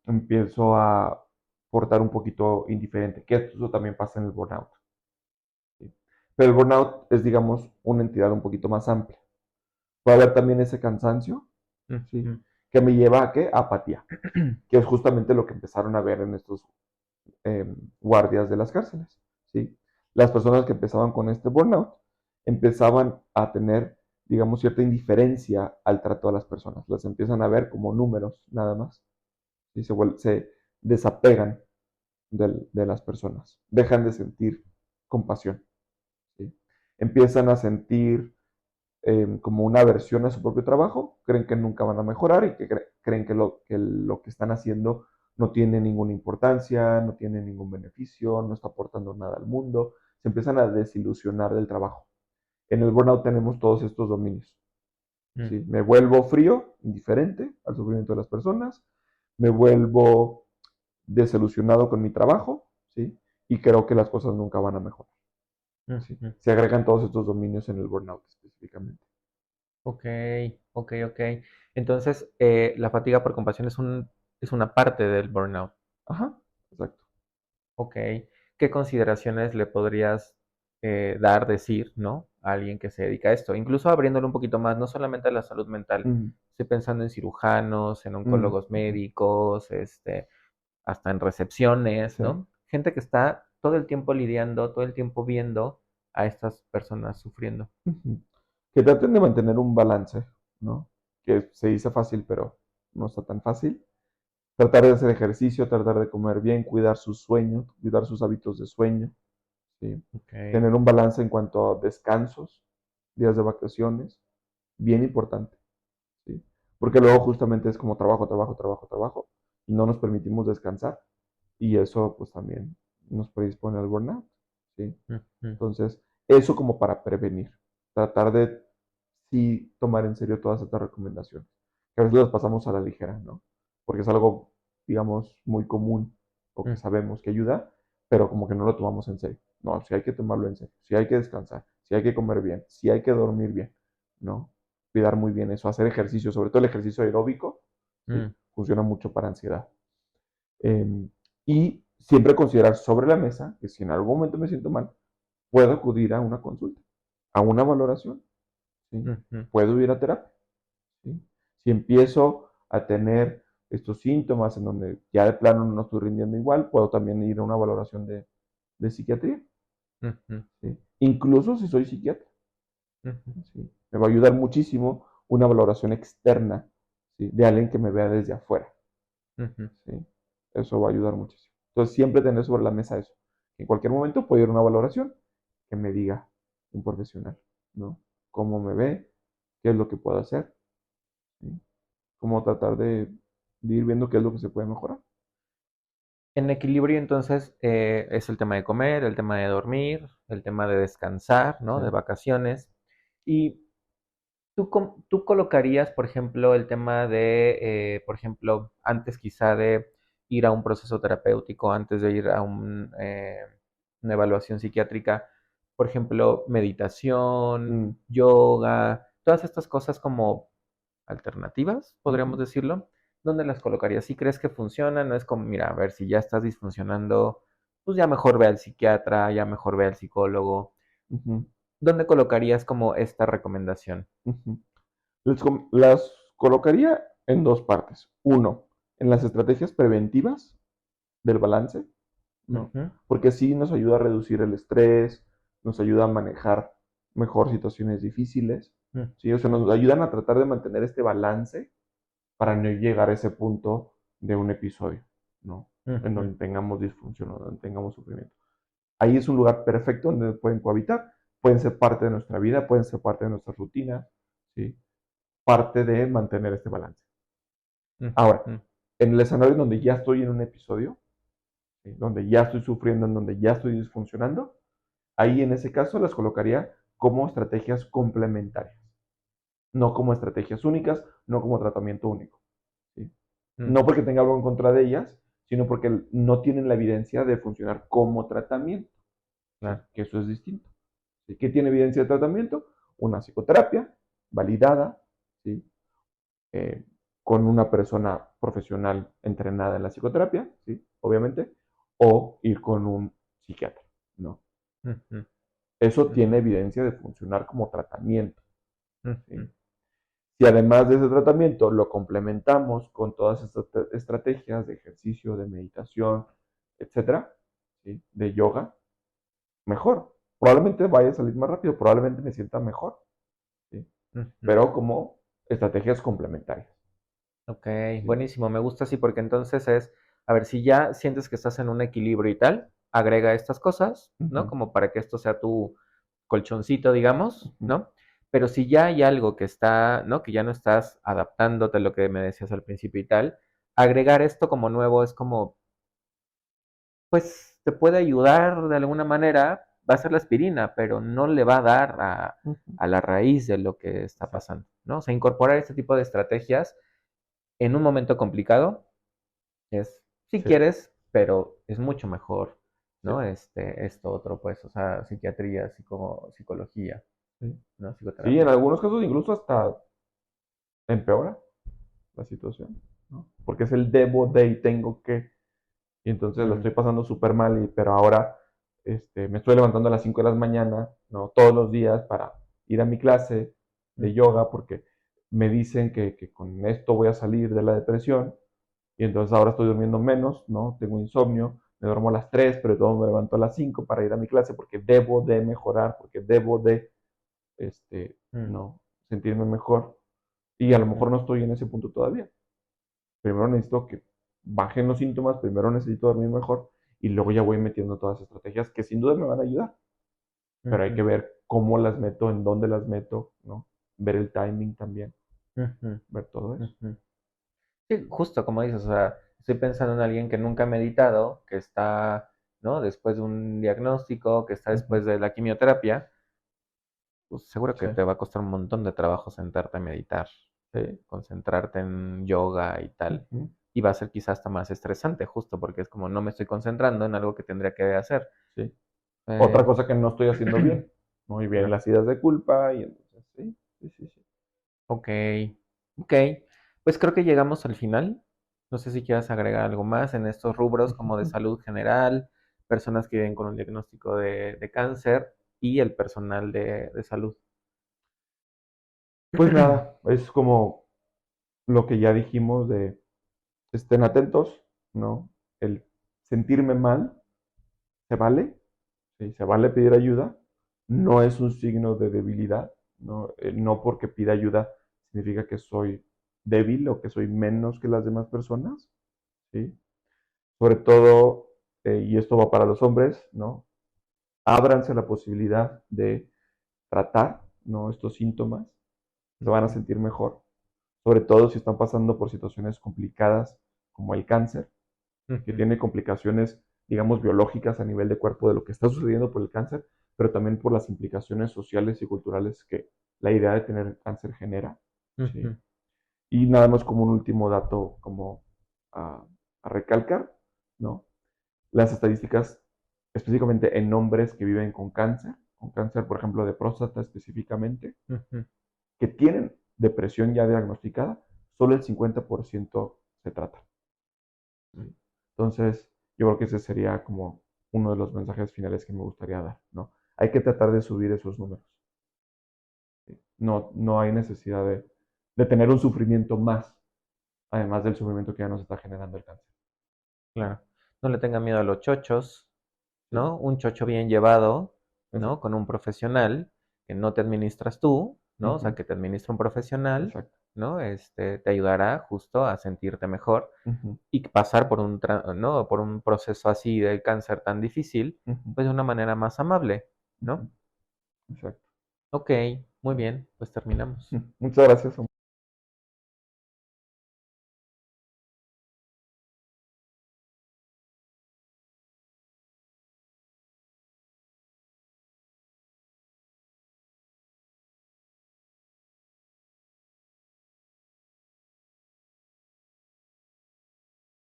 empiezo a portar un poquito indiferente, que eso también pasa en el burnout. ¿Sí? Pero el burnout es, digamos, una entidad un poquito más amplia. Puede haber también ese cansancio, ¿sí? Ujú, Que me lleva a qué? Apatía, que es justamente lo que empezaron a ver en estos guardias de las cárceles. ¿Sí? Las personas que empezaban con este burnout empezaban a tener, digamos, cierta indiferencia al trato de las personas. Las empiezan a ver como números nada más. Y se desapegan de las personas. Dejan de sentir compasión. ¿Sí? Empiezan a sentir como una aversión a su propio trabajo, creen que nunca van a mejorar y que creen que lo que están haciendo no tiene ninguna importancia, no tiene ningún beneficio, no está aportando nada al mundo, se empiezan a desilusionar del trabajo. En el burnout tenemos todos estos dominios. mm, ¿Sí? Me vuelvo frío, indiferente al sufrimiento de las personas, me vuelvo desilusionado con mi trabajo, ¿sí? Y creo que las cosas nunca van a mejorar. ¿Sí? ujú. Se agregan todos estos dominios en el burnout específicamente. Ok, ok, ok. Entonces, la fatiga por compasión es una parte del burnout. Ajá, exacto. Ok. ¿Qué consideraciones le podrías dar, decir, ¿no? A alguien que se dedica a esto? Incluso abriéndolo un poquito más, no solamente a la salud mental. Mm, Estoy pensando en cirujanos, en mm, oncólogos ujú, médicos, hasta en recepciones, sí, ¿no? Gente que está todo el tiempo lidiando, todo el tiempo viendo a estas personas sufriendo. ujú. Que traten de mantener un balance, ¿no? Que se dice fácil, pero no está tan fácil. Tratar de hacer ejercicio, tratar de comer bien, cuidar su sueño, cuidar sus hábitos de sueño, ¿sí? Ok. Tener un balance en cuanto a descansos, días de vacaciones, bien importante, ¿sí? Porque luego justamente es como trabajo, trabajo, trabajo, trabajo, y no nos permitimos descansar, y eso pues también nos predispone al burnout, ¿sí? Ujú, Entonces, Eso como para prevenir. Tratar de sí tomar en serio todas estas recomendaciones. Que a veces las pasamos a la ligera, ¿no? Porque es algo, digamos, muy común o que Mm, sabemos que ayuda, pero como que no lo tomamos en serio. No, sí hay que tomarlo en serio, sí hay que descansar, sí hay que comer bien, sí hay que dormir bien, ¿no? Cuidar muy bien eso, hacer ejercicio, sobre todo el ejercicio aeróbico, ¿sí? mm, Funciona mucho para ansiedad. Eh, y siempre considerar sobre la mesa que si en algún momento me siento mal, puedo acudir a una consulta, a una valoración, ¿sí? ujú, Puedo ir a terapia, ¿sí? Si empiezo a tener estos síntomas en donde ya de plano no estoy rindiendo igual, puedo también ir a una valoración de psiquiatría, ujú, ¿sí? Incluso si soy psiquiatra, ujú, ¿sí? Me va a ayudar muchísimo una valoración externa, ¿sí? De alguien que me vea desde afuera, ujú. ¿sí? Eso va a ayudar muchísimo. Entonces, siempre tener sobre la mesa eso. En cualquier momento puedo ir a una valoración que me diga un profesional, ¿no? Cómo me ve, qué es lo que puedo hacer, ¿sí? Cómo tratar de ir viendo qué es lo que se puede mejorar. En equilibrio, entonces, es el tema de comer, el tema de dormir, el tema de descansar, ¿no? Sí. De vacaciones. Y tú colocarías, por ejemplo, el tema de, por ejemplo, antes quizá de ir a un proceso terapéutico, antes de ir a una evaluación psiquiátrica, por ejemplo, meditación, Mm, yoga, todas estas cosas como alternativas, podríamos ujú, decirlo. ¿Dónde las colocarías? Si crees que funcionan, no es como, mira, a ver, si ya estás disfuncionando, pues ya mejor ve al psiquiatra, ya mejor ve al psicólogo. ujú, ¿Dónde colocarías como esta recomendación? ujú. Las colocaría en dos partes. Uno, en las estrategias preventivas del balance, ¿no? Ujú, Porque sí nos ayuda a reducir el estrés, nos ayuda a manejar mejor situaciones difíciles, mm, ¿sí? O sea, nos ayudan a tratar de mantener este balance para no llegar a ese punto de un episodio, ¿no? En ujú, donde tengamos disfunción o donde tengamos sufrimiento. Ahí es un lugar perfecto donde pueden cohabitar, pueden ser parte de nuestra vida, pueden ser parte de nuestra rutina, ¿sí? Parte de mantener este balance. Ahora, ujú, en el escenario donde ya estoy en un episodio, ¿sí? Donde ya estoy sufriendo, en donde ya estoy disfuncionando, ahí en ese caso las colocaría como estrategias complementarias, no como estrategias únicas, no como tratamiento único, ¿sí? No ujú, porque tenga algo en contra de ellas, sino porque no tienen la evidencia de funcionar como tratamiento, ¿sí? claro. Que eso es distinto. ¿Sí? ¿Qué tiene evidencia de tratamiento? Una psicoterapia validada, ¿sí? Eh, con una persona profesional entrenada en la psicoterapia, ¿sí? Obviamente, o ir con un psiquiatra, ¿no? Ujú, Eso tiene ujú, evidencia de funcionar como tratamiento, ujú, ¿sí? Si además de ese tratamiento lo complementamos con todas estas estrategias de ejercicio, de meditación, etcétera, ¿sí? De yoga, mejor. Probablemente vaya a salir más rápido, probablemente me sienta mejor, ¿sí? ujú. Pero como estrategias complementarias, Ok, ¿sí? buenísimo. Me gusta así porque entonces es, a ver, si ya sientes que estás en un equilibrio y tal, agrega estas cosas, ¿no? Ujú, Como para que esto sea tu colchoncito, digamos, ujú, ¿no? Pero si ya hay algo que está, ¿no? Que ya no estás adaptándote a lo que me decías al principio y tal, agregar esto como nuevo es como, pues te puede ayudar de alguna manera, va a ser la aspirina, pero no le va a dar ujú. a la raíz de lo que está Exacto. pasando, ¿no? O sea, incorporar este tipo de estrategias en un momento complicado es, si Sí, quieres, pero es mucho mejor, sí, ¿no? Esto otro, pues, o sea, psiquiatría, psicología, sí. ¿no? Sí, en Psicoterapia. algunos casos incluso hasta empeora la situación, ¿no? Porque es el debo de y tengo que. Y entonces la Mm, estoy pasando súper mal, pero ahora me estoy levantando a las 5 de la mañana, ¿no? Todos los días para ir a mi clase de ujú, yoga porque me dicen que con esto voy a salir de la depresión y entonces ahora estoy durmiendo menos, ¿no? Tengo insomnio, me duermo a las 3 pero todo me levanto a las 5 para ir a mi clase porque debo de mejorar, porque debo de, mm, ¿no? Sentirme mejor. Y a lo ujú, mejor no estoy en ese punto todavía. Primero necesito que bajen los síntomas, primero necesito dormir mejor y luego ya voy metiendo todas las estrategias que sin duda me van a ayudar, pero hay que ujú, ver cómo las meto, en dónde las meto, ¿no? Ver el timing también, ujú, ver todo eso. ujú. Sí, justo como dices, o sea, estoy pensando en alguien que nunca ha meditado, que está, ¿no? Después de un diagnóstico, que está Ujú, después de la quimioterapia, pues seguro que Sí, te va a costar un montón de trabajo sentarte a meditar, concentrarte en yoga y tal. ujú, Y va a ser quizás hasta más estresante, justo porque es como no me estoy concentrando en algo que tendría que hacer. sí. Otra Eh, cosa que no estoy haciendo bien, ¿no? Y vienen claro. las ideas de culpa y entonces, sí, sí, sí, sí. Ok, ok. Pues creo que llegamos al final. No sé si quieras agregar algo más en estos rubros como de salud general, personas que viven con un diagnóstico de cáncer y el personal de salud. Pues nada, es como lo que ya dijimos de estén atentos, ¿no? El sentirme mal, se vale, ¿sí? Se vale pedir ayuda, no es un signo de debilidad, ¿no? No porque pida ayuda significa que soy débil o que soy menos que las demás personas, ¿sí? Sobre todo, y esto va para los hombres, ¿no? Ábranse la posibilidad de tratar, ¿no? Estos síntomas, se van a sentir mejor, sobre todo si están pasando por situaciones complicadas como el cáncer, que Ujú, tiene complicaciones, digamos, biológicas a nivel de cuerpo de lo que está sucediendo por el cáncer, pero también por las implicaciones sociales y culturales que la idea de tener cáncer genera, ¿sí? ujú, Y nada más como un último dato como a recalcar, ¿no? Las estadísticas específicamente en hombres que viven con cáncer, por ejemplo, de próstata específicamente, ujú. que tienen depresión ya diagnosticada, solo el 50% se trata. ¿Sí? Entonces, yo creo que ese sería como uno de los mensajes finales que me gustaría dar, ¿no? Hay que tratar de subir esos números. ¿Sí? No, no hay necesidad de tener un sufrimiento más, además del sufrimiento que ya nos está generando el cáncer. Claro. No le tenga miedo a los chochos, ¿Sí? ¿no? Un chocho bien llevado, ¿no? Exacto. Con un profesional que no te administras tú, ¿no? O sea, Ujú. que te administra un profesional, Exacto. ¿no? Te ayudará justo a sentirte mejor Ujú. y pasar por ¿no? Por un proceso así de cáncer tan difícil, Ujú. pues de una manera más amable, ¿no? Ujú. Exacto. Ok, muy bien, pues terminamos. Muchas gracias.